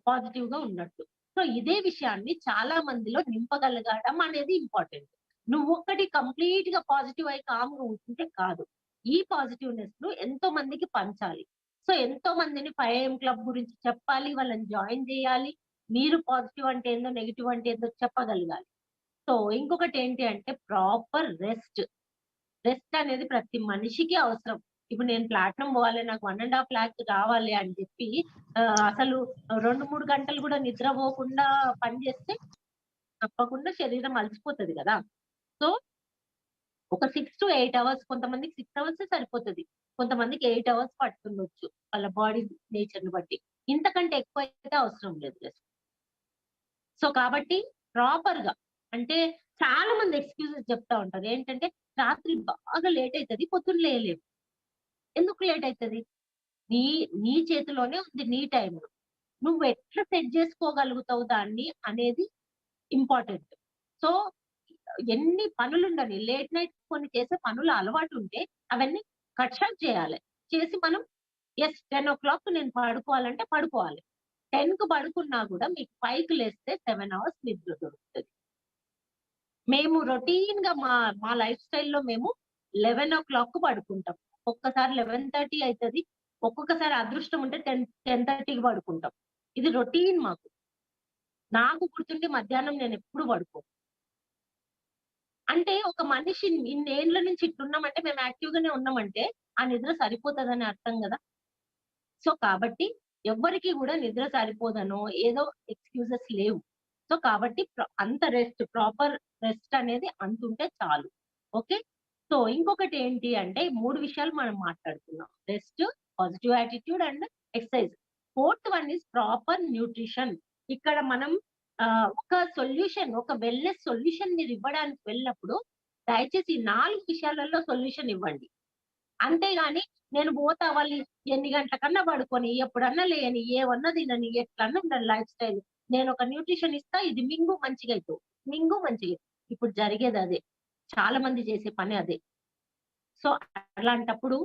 పాజిటివ్‌గా ఉన్నట్టు. సో, ఇదే విషయాన్ని చాలా మందిలో నింపగలగడం అనేది ఇంపార్టెంట్. నువ్వొక్కటి కంప్లీట్‌గా పాజిటివ్ అయి కామ్‌గా ఉంటుంటే కాదు. ఈ పాజిటివ్‌నెస్‌ను ఎంతో మందికి పంచాలి. సో, ఎంతో మందిని 5 AM క్లబ్ గురించి చెప్పాలి. వాళ్ళని జాయిన్ జేయాలి. మీరు పాజిటివ్ అంటే ఏందో, నెగెటివ్ అంటే ఏందో చెప్పగలగాలి. సో, ఇంకొకటేంటి అంటే ప్రాపర్ రెస్ట్. రెస్ట్ అనేది ప్రతి మనిషికి అవసరం. ఇప్పుడు నేను ప్లాటినం పోవాలి, నాకు 1 ½ లాక్ రావాలి అని చెప్పి అసలు 2, 3 గంటలు గూడా నిద్రపోకుండా పని చేస్తే తప్పకుండా శరీరం అలసిపోతది గదా! సో, ఒక 6-8 అవర్స్ కొంతమందికి 6 అవర్సే సరిపోతది. కొంతమందికి 8 అవర్స్ పడుతుండొచ్చు. వాళ్ళ బాడీ నేచర్‌ని బట్టి. ఇంతకంటే ఎక్కువైతే అవసరం లేదు రెస్ట్. సో, కాబట్టి ప్రాపర్‌గా అంటే చాలా మంది ఎక్స్‌క్యూజెస్ చెప్తా ఉంటారు. ఏంటంటే రాత్రి బాగా లేట్ అయితది. పొద్దున్న లేయలేము. ఎందుకు లేట్ అయితది? నీ నీ చేతిలోనే ఉంది నీ టైము. నువ్వెట్లా సెట్ జేసుకోగలుగుతావు దాన్ని అనేది ఇంపార్టెంట్. సో, ఎన్ని పనులుండని లేట్ నైట్ కొన్ని చేసే పనుల అలవాటుంటే అవన్నీ కట్ షాట్ చేయాలి. చేసి మనం యెస్ 10:00 నేను పడుకోవాలంటే పడుకోవాలి. 10కి పడుకున్నా గూడా మీకు 5కి లేస్తే 7 అవర్స్ నిద్ర దొరుకుతది. మేము రొటీన్‌గా మా లైఫ్ స్టైల్‌లో మేము 11:00 పడుకుంటాం. ఒక్కొక్కసారి 11:30 అయితది. ఒక్కొక్కసారి అదృష్టం ఉంటే 10:30కి పడుకుంటాం. ఇది రొటీన్ మాకు. నాకు గుర్తుండి మధ్యాహ్నం నేనెప్పుడు పడుకోను. అంటే ఒక మనిషి ఇన్నేండ్ల నుంచి ఇట్లున్నామంటే మేము యాక్టివ్‌గానే ఉన్నామంటే, ఆ నిద్ర సరిపోతదని అర్థం గదా! సో, కాబట్టి ఎవ్వరికీ గూడా నిద్ర సరిపోదనో, ఏదో ఎక్స్‌క్యూజెస్ లేవు. సో, కాబట్టి అంత ప్రాపర్ రెస్ట్ అనేది అంతుంటే చాలు. ఓకే. సో, ఇంకొకటి ఏంటి అంటే 3 విషయాలు మనం మాట్లాడుకున్నాం. Rest, positive attitude and exercise. Fourth one is proper nutrition. ఇక్కడ మనం ఒక సొల్యూషన్, ఒక వెల్‌నెస్ సొల్యూషన్ మీరివ్వడానికి వెళ్ళినప్పుడు దయచేసి ఈ 4 విషయాలలో సొల్యూషన్ ఇవ్వండి. అంతేగాని నేను పోతా వాళ్ళు ఎన్ని గంటలకన్నా పడుకొని, ఎప్పుడన్నా లేయని, ఏమన్నా తినని, ఎట్లన్నా ఉండని లైఫ్ స్టైల్. నేనొక న్యూట్రిషన్ ఇస్తా, ఇది మింగు మంచిగయితవు. మింగు మంచిగయితవు. ఇప్పుడు జరిగేదదే. చాలా మంది చేసే పని అదే. సో, అలాంటప్పుడు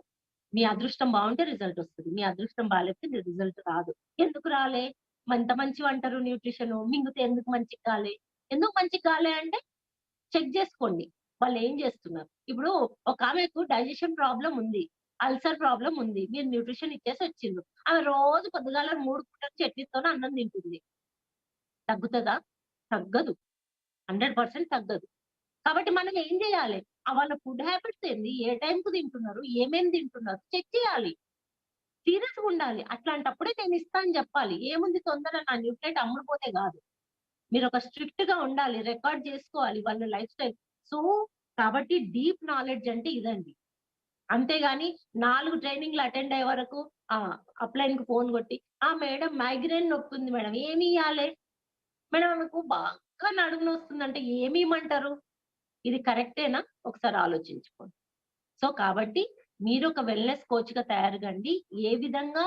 మీ అదృష్టం బావుంటే రిజల్ట్ ఒస్తది. మీ అదృష్టం బాలేకపోతే మీ రిజల్ట్ రాదు. ఎందుకు రాలే? ఎంత మంచివంటారు న్యూట్రిషను. మింగితే ఎందుకు మంచిగ కాలే? ఎందుకు మంచిగ కాలే అంటే చెక్ జేసుకోండి. వాళ్ళేం జేస్తున్నారు. ఇప్పుడు ఒకామెకు డైజెషన్ ప్రాబ్లమ్ ఉంది. అల్సర్ ప్రాబ్లమ్ ఉంది. మీరు న్యూట్రిషన్ ఇచ్చేసి వచ్చిండ్రు. ఆమె రోజు పొద్దుగాల 3 పూటలు చట్నీతోని అన్నం తింటుంది. తగ్గుతదా? తగ్గదు. 100% తగ్గదు. కాబట్టి మనం ఏం జేయాలి? వాళ్ళ ఫుడ్ హ్యాబిట్స్ ఏంది? ఏ టైంకి తింటున్నారు? ఏమేం తింటున్నారు? చెక్ చేయాలి. సీరియస్‌గుండాలి. అట్లాంటప్పుడే నేనిస్తా అని జెప్పాలి. ఏముంది తొందర నా న్యూట్రియంట్ అమ్ముడుపోతే గాదు. మీరొక స్ట్రిక్ట్‌గా ఉండాలి. రికార్డ్ జేసుకోవాలి వాళ్ళ లైఫ్ స్టైల్. సో, కాబట్టి డీప్ నాలెడ్జ్ అంటే ఇదండి. అంతేగాని 4 ట్రైనింగ్‌లు అటెండ్ అయ్యే వరకు అప్‌లైన్‌కి ఫోన్ కొట్టి, మేడం మైగ్రేన్ నొప్పుంది మేడం ఏమియ్యాలే? మేడం ఆమెకు బాగా నడుము నొస్తుందంటే ఏమియ్యమంటారు? ఇది కరెక్టేనా? ఒకసారి ఆలోచించుకోండి. సో, కాబట్టి మీరొక వెల్‌నెస్ కోచ్‌గా తయారుగండి. ఏ విధంగా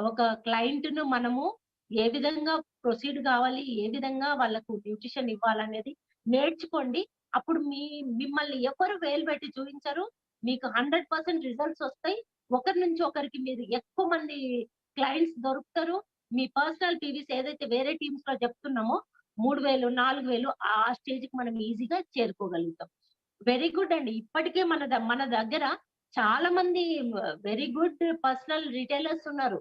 ఒక క్లయింట్‌ను మనము ఏ విధంగా ప్రొసీడ్ గావాలి, ఏ విధంగా వాళ్ళకు న్యూట్రిషన్ ఇవ్వాలనేది నేర్చుకోండి. అప్పుడు మిమ్మల్ని ఎవరు వేలు పెట్టి చూయించరు. మీకు 100% రిజల్ట్స్ ఒస్తాయి. ఒకరి నుంచి ఒకరికి మీరు ఎక్కువ మంది క్లయింట్స్ దొరుకుతారు. మీ పర్సనల్ పీవీస్ ఏదైతే వేరే టీమ్స్‌లో చెప్తున్నామో 3000, 4000 ఆ స్టేజ్‌కి మనం ఈజీగా చేరుకోగలుగుతాం. వెరీ గుడ్ అండి. ఇప్పటికే మన దగ్గర చాలా మంది వెరీ గుడ్ పర్సనల్ రిటైలర్స్ ఉన్నారు.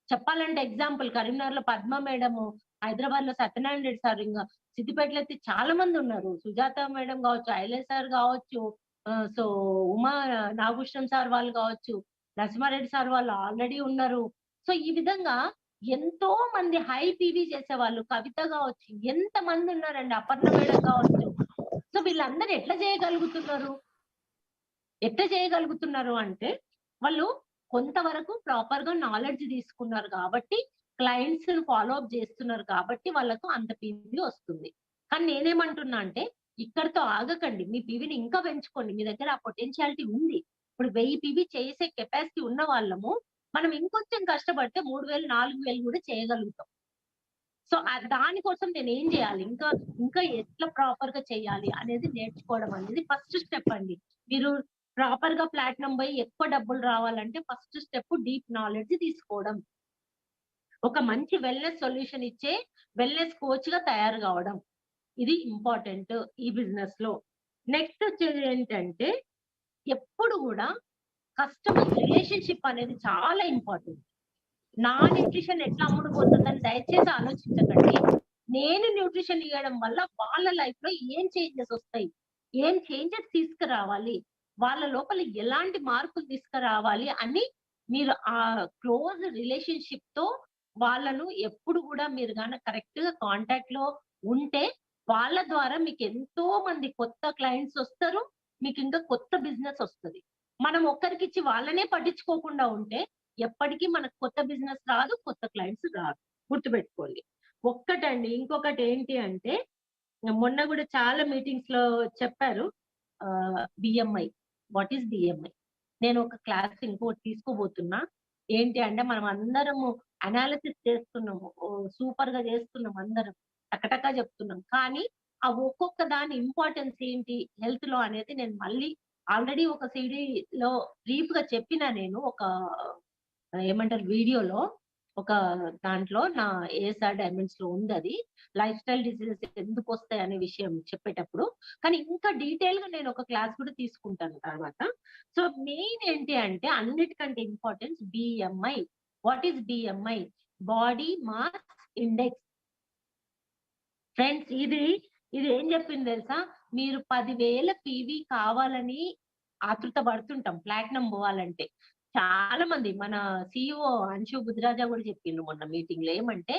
చెప్పాలంటే ఎగ్జాంపుల్ కరీంనగర్‌లో పద్మ మేడము, హైదరాబాద్‌లో సత్యనారాయణ రెడ్డి సార్, ఇంగ సిద్దిపేటలో అయితే చాలా మందున్నారు. సుజాత మేడం గావచ్చు, ఐలే సార్ గావచ్చు, సో ఉమా నాగభూషణం సార్ వాళ్ళు గావచ్చు, నరసింహారెడ్డి సార్ వాళ్ళు ఆల్రెడీ ఉన్నారు. సో ఈ విధంగా ఎంతో మంది హై పీవీ చేసేవాళ్ళు, కవిత గావచ్చు, ఎంతమందున్నారండి. అపర్ణ మేడం గావచ్చు. సో వీళ్ళందరూ ఎట్లా చేయగలుగుతున్నారు? ఎట్లా చేయగలుగుతున్నారు అంటే, వాళ్ళు కొంతవరకు ప్రాపర్‌గా నాలెడ్జ్ తీసుకున్నారు కాబట్టి, క్లయింట్స్‌ని ఫాలో అప్ చేస్తున్నారు కాబట్టి, వాళ్ళకు అంత పీవీ వస్తుంది. కానీ నేనేమంటున్నా అంటే, ఇక్కడితో ఆగకండి. మీ పీవీని ఇంకా పెంచుకోండి. మీ దగ్గర ఆ పొటెన్షియాలిటీ ఉంది. ఇప్పుడు 1000 పీవీ చేసే కెపాసిటీ ఉన్న వాళ్ళము, మనం ఇంకొంచెం కష్టపడితే 3000, 4000 కూడా చేయగలుగుతాం. సో, దాని కోసం నేనేం జేయాలి? ఇంకా ఎట్లా ప్రాపర్‌గా చేయాలి అనేది నేర్చుకోవడం అనేది ఫస్ట్ స్టెప్ అండి. మీరు ప్రాపర్‌గా ప్లాటినం బోయి ఎక్కువ డబ్బులు రావాలంటే ఫస్ట్ స్టెప్ డీప్ నాలెడ్జ్ తీసుకోవడం. ఒక మంచి వెల్‌నెస్ సొల్యూషన్ ఇచ్చే వెల్‌నెస్ కోచ్‌గా తయారు గావడం. ఇది ఇంపార్టెంట్ ఈ బిజినెస్‌లో. నెక్స్ట్ వచ్చేది ఏంటంటే, ఎప్పుడు గూడా కస్టమర్ రిలేషన్‌షిప్ అనేది చాలా ఇంపార్టెంట్. నా న్యూట్రిషన్ ఎట్లా అమ్ముడుపోతుందని దయచేసి ఆలోచించకండి. నేను న్యూట్రిషన్ ఇయ్యడం వల్ల వాళ్ళ లైఫ్‌లో ఏం చేంజెస్ ఒస్తాయి? ఏం చేంజెస్ తీసుకురావాలి? వాళ్ళ లోపల ఎలాంటి మార్పులు తీసుకురావాలి అని మీరు క్లోజ్ రిలేషన్‌షిప్‌తో వాళ్ళను ఎప్పుడు గూడా మీరు కరెక్ట్‌గా కాంటాక్ట్‌లో ఉంటే, వాళ్ళ ద్వారా మీకెంతో మంది కొత్త క్లయింట్స్ ఒస్తారు. మీకింకా కొత్త బిజినెస్ ఒస్తది. మనం ఒక్కరికిచ్చి వాళ్ళనే పట్టించుకోకుండా ఉంటే ఎప్పటికీ మనకు కొత్త బిజినెస్ రాదు, కొత్త క్లయింట్స్ రాదు. గుర్తుపెట్టుకోండి. ఒక్కటండి. ఇంకొకటి ఏంటి అంటే మొన్న గూడా చాలా మీటింగ్స్‌లో చెప్పారు. బిఎంఐ. What is BMI? నేను ఒక క్లాస్ ఇంకోటి తీసుకోబోతున్నా. ఏంటి అంటే మనం అందరము అనాలిసిస్ చేస్తున్నాము. సూపర్‌గా చేస్తున్నాం అందరం. టకటకా చెప్తున్నాం. కానీ ఆ ఒక్కొక్క దాని ఇంపార్టెన్స్ ఏంటి హెల్త్‌లో అనేది నేను మళ్ళీ ఆల్రెడీ ఒక సీడీలో బ్రీఫ్‌గా చెప్పినా నేను ఒక ఏమంటారు వీడియోలో. ఒక దాంట్లో నా ఏఎస్ఆర్ డైమండ్స్‌లో ఉందది. లైఫ్ స్టైల్ డిసీజెస్ ఎందుకొస్తాయి అనే విషయం చెప్పేటప్పుడు. కానీ ఇంకా డీటెయిల్‌గా నేను ఒక క్లాస్ కూడా తీసుకుంటాను తర్వాత. సో, మెయిన్ ఏంటి అంటే అన్నిటికంటే importance BMI. What is BMI? Body mass index. Friends ఇది ఏం చెప్పింది తెలుసా? మీరు 10,000 పీవీ కావాలని ఆతృత పడుతుంటాం ప్లాటినం పోవాలంటే. చాలా మంది మన సీఈఓ అంశు బుద్ధిరాజా కూడా చెప్పిండ్రు మొన్న మీటింగ్‌లో. ఏమంటే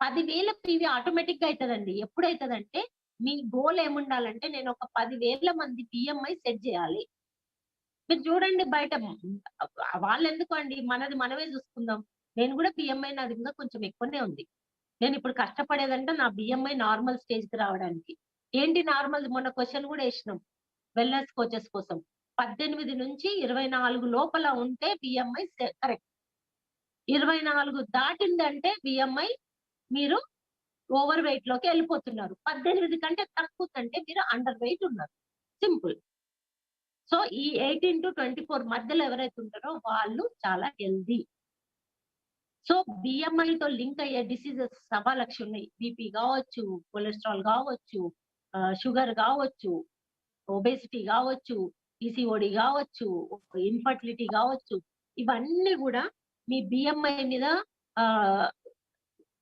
10,000 పీవీ ఆటోమేటిక్‌గా అయితదండి. ఎప్పుడైతదంటే మీ గోల్ ఏముండాలంటే నేను ఒక 10,000 మంది పీఎంఐ సెట్ చేయాలి. మీరు చూడండి బయట వాళ్ళెందుకు అండి మనది మనమే చూసుకుందాం. నేను కూడా పీఎంఐ నాది ఇంకా కొంచెం ఎక్కువనే ఉంది. నేనిప్పుడు కష్టపడేదంటే నా బిఎంఐ నార్మల్ స్టేజ్‌కి రావడానికి. ఏంటి నార్మల్ మొన్న క్వెషన్ గూడా ఏసినాం. వెల్‌నెస్ కోచెస్ కోసం. 18-24 లోపల ఉంటే బిఎంఐ కరెక్ట్. 24 దాటిందంటే బిఎంఐ మీరు ఓవర్ వెయిట్‌లోకి ఎళ్ళిపోతున్నారు. 18 కంటే తక్కువందంటే మీరు అండర్ వెయిట్ ఉన్నారు. సింపుల్. సో, ఈ 18-24 మధ్యలో ఎవరైతే ఉంటారో వాళ్ళు చాలా హెల్తీ. సో, బిఎంఐతో లింక్ అయ్యే డిసీజెస్ సవాలక్షున్నాయి. బీపీ గావచ్చు, కొలెస్ట్రాల్ గావచ్చు, షుగర్ గావచ్చు, ఒబేసిటీ గావచ్చు, పీసీఓడీ గావచ్చు, ఇన్‌ఫర్టిలిటీ గావచ్చు. ఇవన్నీ గూడా మీ బిఎంఐ మీద ఆహ్,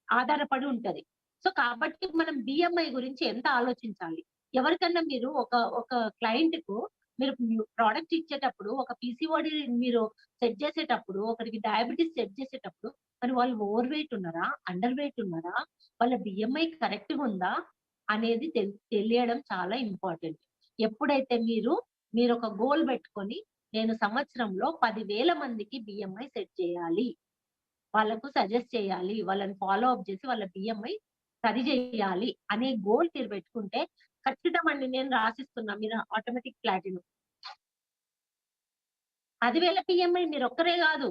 ఆధారపడి ఉంటది. సో, కాబట్టి మనం బిఎంఐ గురించి ఎంత ఆలోచించాలి? ఎవరికన్నా మీరు ఒక క్లయింట్‌కు మీరు ప్రొడక్ట్ ఇచ్చేటప్పుడు ఒక పీసీఓడీ మీరు సెట్ చేసేటప్పుడు, ఒకరికి డయాబెటిస్ సెట్ చేసేటప్పుడు మరి వాళ్ళు ఓవర్ వెయిట్ ఉన్నారా? అండర్ వెయిట్ ఉన్నారా? వాళ్ళ బిఎంఐ కరెక్ట్‌గుందా? అనేది తెలియడం చాలా ఇంపార్టెంట్. ఎప్పుడైతే మీరొక గోల్ పెట్టుకొని నేను సంవత్సరంలో 10,000 మందికి బిఎంఐ సెట్ చేయాలి. వాళ్ళకు సజెస్ట్ చేయాలి. వాళ్ళని ఫాలో అప్ చేసి వాళ్ళ బిఎంఐ సరి చేయాలి అనే గోల్ మీరు పెట్టుకుంటే ఖచ్చితమండి నేను రాసిస్తున్నా. మీరు ఆటోమేటిక్ ప్లాటినం. 10,000 పిఎంఐ మీరొక్కరే గాదు.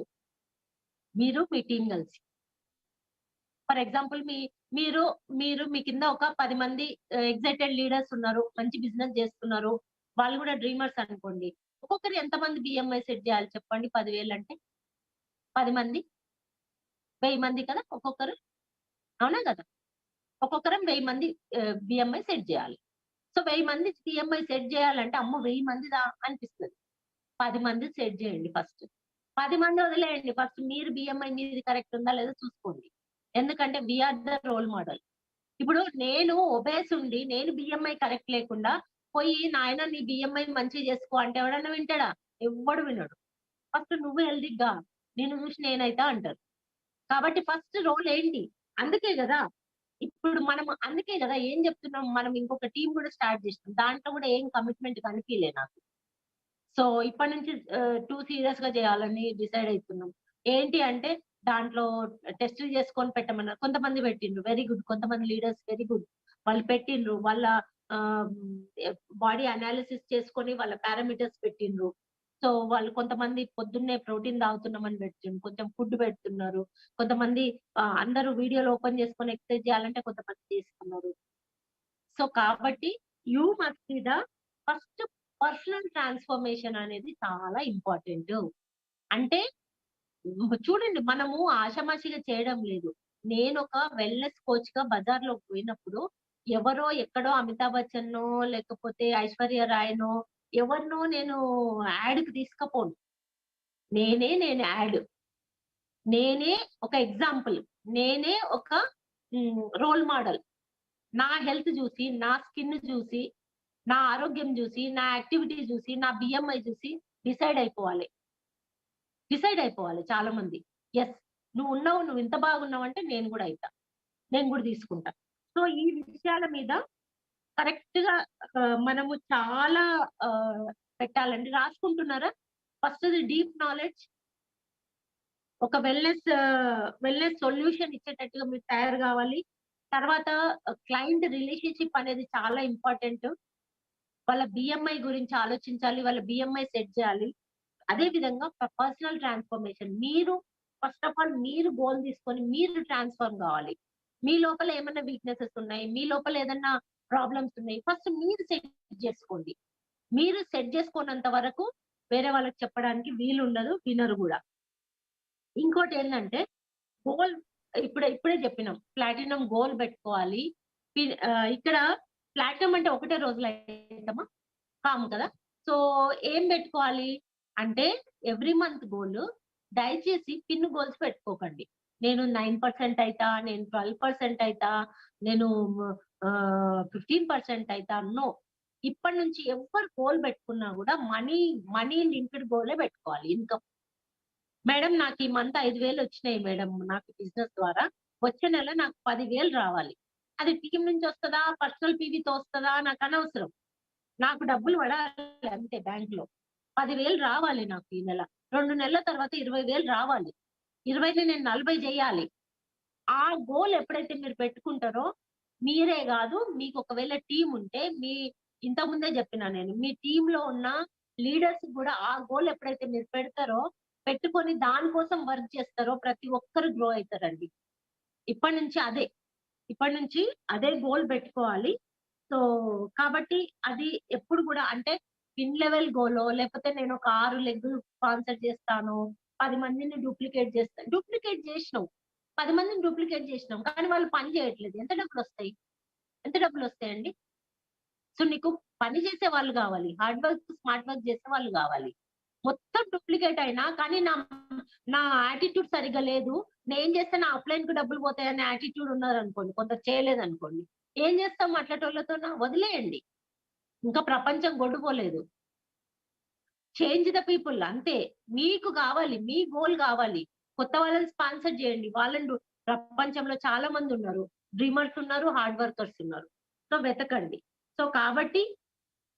మీరు మీ టీమ్ కలిసి. ఫర్ ఎగ్జాంపుల్ మీరు మీరు మీ కింద ఒక 10 మంది ఎక్సైటెడ్ లీడర్స్ ఉన్నారు. మంచి బిజినెస్ జేస్తున్నారు. వాళ్ళు గూడా డ్రీమర్స్ అనుకోండి. ఒక్కొక్కరు ఎంతమంది బిఎంఐ సెట్ జేయాలి చెప్పండి 10,000 అంటే? 10 మంది, 1000 మంది కదా ఒక్కొక్కరు. అవునా గదా! ఒక్కొక్కరం 1000 మంది బిఎంఐ సెట్ జేయాలి. సో, 1000 మంది బిఎంఐ సెట్ జేయాలంటే అమ్మో! 1000 మందిదా అనిపిస్తది. 10 మందిది సెట్ జేయండి ఫస్ట్. 10 మంది వదిలేయండి. ఫస్ట్ మీరు బిఎంఐ మీది కరెక్ట్ ఉందా లేదా చూసుకోండి. ఎందుకంటే we are the role model. ఇప్పుడు నేను ఒబేస్ ఉండి నేను బిఎంఐ కరెక్ట్ లేకుండా పోయి నాయన నీ బిఎంఐ మంచిగా చేసుకో అంటే ఎవడన్నా వింటాడా? ఎవ్వడు వినడు. ఫస్ట్ నువ్వు హెల్తీగా నిన్ను చూసి నేనైతా అంటారు. కాబట్టి ఫస్ట్ రోల్ ఏంటి? అందుకే గదా! ఇప్పుడు మనం అందుకే గదా! ఏం జెప్తున్నాం మనం ఇంకొక టీమ్ గూడా స్టార్ట్ జేసినాం. దాంట్లో గూడా ఏం కమిట్మెంట్ కనిపియలే నాకు. సో, ఇప్పటి నుంచి టూ సీరియస్‌గా చేయాలని డిసైడ్ అయితున్నాం. ఏంటి అంటే దాంట్లో టెస్టులు చేసుకొని పెట్టమన్నారు. కొంతమంది పెట్టిండ్రు. Very good. కొంతమంది లీడర్స్ వెరీ గుడ్. వాళ్ళు పెట్టిండ్రు. వాళ్ళ ఆహ్, బాడీ అనాలిసిస్ చేసుకొని వాళ్ళ పారామీటర్స్ పెట్టిండ్రు. సో, వాళ్ళు కొంతమంది పొద్దున్నే ప్రోటీన్ తాగుతున్నామని పెట్టిండ్రు. కొంచెం ఫుడ్ పెడుతున్నారు. కొంతమంది అందరూ వీడియోలు ఓపెన్ చేసుకొని ఎక్సర్సైజ్ చేయాలంటే కొంతమంది చేస్తున్నారు. సో, కాబట్టి you must be the first personal transformation అనేది చాలా ఇంపార్టెంటు. అంటే చూడండి మనము ఆషామాషీగా చేయడం లేదు. నేనొక వెల్‌నెస్ కోచ్‌గా బజార్‌లోకి పోయినప్పుడు ఎవరో ఎక్కడో అమితాబ్ బచ్చన్నో, లేకపోతే ఐశ్వర్య రాయ్‌నో ఎవరినో నేను యాడ్‌కి తీసుకపోను. నేను యాడ్. నేనే ఒక ఎగ్జాంపుల్. నేనే ఒక రోల్ మోడల్. నా హెల్త్ జూసి, నా స్కిన్ జూసి, నా ఆరోగ్యం జూసి, నా యాక్టివిటీ జూసి, నా బిఎంఐ జూసి డిసైడ్ అయిపోవాలి. డిసైడ్ అయిపోవాలి చాలా మంది. యెస్. నువ్వున్నావు, నువ్వింత బాగున్నావంటే నేను గూడా అయితా. నేను గూడా తీసుకుంటా. సో, ఈ విషయాల మీద కరెక్ట్‌గా మనము చాలా పెట్టాలండి. రాసుకుంటున్నారా? ఫస్ట్‌ది డీప్ నాలెడ్జ్. ఒక వెల్‌నెస్ సొల్యూషన్ ఇచ్చేటట్టుగా మీరు తయారు గావాలి. తర్వాత క్లయింట్ రిలేషన్‌షిప్ అనేది చాలా ఇంపార్టెంట్. వాళ్ళ బీఎంఐ గురించి ఆలోచించాలి. వాళ్ళ బీఎంఐ సెట్ జేయాలి. అదే విధంగా పర్సనల్ ట్రాన్స్‌ఫర్మేషన్. మీరు ఫస్ట్ ఆఫ్ ఆల్ మీరు గోల్ తీసుకొని మీరు ట్రాన్స్‌ఫార్మ్ గావాలి. మీ లోపల ఏమన్నా వీక్‌నెసెస్ ఉన్నాయి. మీ లోపల ఏదన్నా ప్రాబ్లమ్స్ ఉన్నాయి. ఫస్ట్ మీరు సెట్ జేసుకోండి. మీరు సెట్ జేసుకోనంత వరకు వేరే వాళ్ళకి చెప్పడానికి వీలుండదు. వినరు గూడా. ఇంకోటేందంటే గోల్ ఇప్పుడే చెప్పినాం. ప్లాటినం గోల్ బెట్టుకోవాలి. ఇక్కడ ప్లాటినం అంటే ఒకటే రోజులో అయిద్దమా? కాము కదా! సో, ఏం బెట్టుకోవాలి అంటే ఎవ్రీ మంత్ గోల్ దయచేసి పిన్ గోల్స్ పెట్టుకోకండి. నేను 9% అయితా, నేను 12% అయితా, నేను 15% అయితా. నో. ఇప్పటి నుంచి ఎవ్వరు గోల్ బెట్టుకున్నా గూడా మనీ లింక్డ్ గోలే బెట్టుకోవాలి. ఇన్‌కమ్. మేడం నాకు ఈ మంత్ 5,000 వచ్చినాయి మేడం నాకు బిజినెస్ ద్వారా. వచ్చే నెల నాకు 10,000 రావాలి. అది టీమ్ నుంచి వస్తదా? పర్సనల్ పీవీతో వస్తదా? నాకనవసరం. నాకు డబ్బులు పడాలి అంతే బ్యాంక్‌లో. 10,000 రావాలి నాకు ఈ నెల. 2 నెలల తర్వాత 20,000 రావాలి. 20ని నేను 40 జేయాలి. ఆ గోల్ ఎప్పుడైతే మీరు పెట్టుకుంటారో, మీరే గాదు మీకు ఒకవేళ టీమ్ ఉంటే ఇంతకుముందే జెప్పినా నేను. మీ టీమ్‌లో ఉన్న లీడర్స్ గూడా ఆ గోల్ ఎప్పుడైతే మీరు పెడతారో, పెట్టుకొని దాని కోసం వర్క్ చేస్తారో ప్రతి ఒక్కరు గ్రో అయితారండి. ఇప్పటి నుంచి అదే. ఇప్పటి నుంచి అదే గోల్ పెట్టుకోవాలి. సో, కాబట్టి అది ఎప్పుడు గూడా అంటే పిన్ లెవెల్ గోలో లేకపోతే నేను ఒక 6 లెగ్ స్పాన్సర్ చేస్తాను. 10 మందిని డూప్లికేట్ చేస్తా. డూప్లికేట్ జేసినావు. 10 మందిని డూప్లికేట్ జేసినాం. కానీ వాళ్ళు పని చేయట్లేదు. ఎంత డబ్బులొస్తాయి? ఎంత డబ్బులొస్తాయండి? సో, నీకు పని చేసే వాళ్ళు గావాలి. హార్డ్ వర్క్, స్మార్ట్ వర్క్ చేసే వాళ్ళు గావాలి. మొత్తం డూప్లికేట్ అయినా కానీ నా యాటిట్యూడ్ సరిగ్గా లేదు. నేను చేస్తే నా అప్‌లైన్‌కి డబ్బులు పోతాయనే యాటిట్యూడ్ ఉన్నారనుకోండి. కొందరు చేయలేదనుకోండి. ఏం చేస్తాం అట్లాటోళ్ళతోన? వదిలేయండి. ఇంకా ప్రపంచం గొడ్డుపోలేదు. చేంజ్ ద పీపుల్ అంతే. మీకు గావాలి. మీ గోల్ గావాలి. కొత్త వాళ్ళని స్పాన్సర్ జేయండి. ప్రపంచంలో చాలా మందున్నారు. డ్రీమర్స్ ఉన్నారు. హార్డ్ వర్కర్స్ ఉన్నారు. సో, వెతకండి. సో, కాబట్టి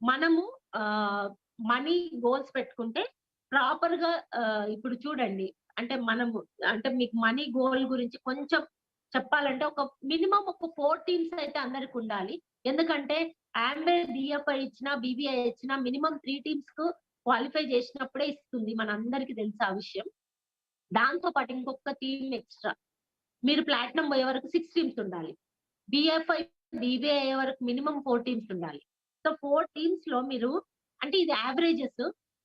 మనము ఆహ్, మనీ గోల్స్ పెట్టుకుంటే ప్రాపర్‌గా ఇప్పుడు చూడండి. అంటే మనము అంటే మీకు మనీ గోల్ గురించి కొంచెం చెప్పాలంటే మినిమమ్ ఒక 4 టీమ్స్ అయితే అందరికుండాలి. ఎందుకంటే యాంబే డీఎఫ్ఐ ఇచ్చినా, బీబీఐ ఇచ్చినా మినిమమ్ 3 టీమ్స్‌కు క్వాలిఫై చేసినప్పుడే ఇస్తుంది. మనందరికీ తెలుసు ఆ విషయం. దాంతో పాటు ఇంకొక టీమ్ ఎక్స్‌ట్రా. మీరు ప్లాటినం పోయే వరకు 6 టీమ్స్ ఉండాలి. బీఎఫ్ఐ, బీబీఐ అయ్యే వరకు మినిమమ్ 4 టీమ్స్ ఉండాలి. సో, 4 టీమ్స్‌లో మీరు అంటే ఇది యావరేజెస్.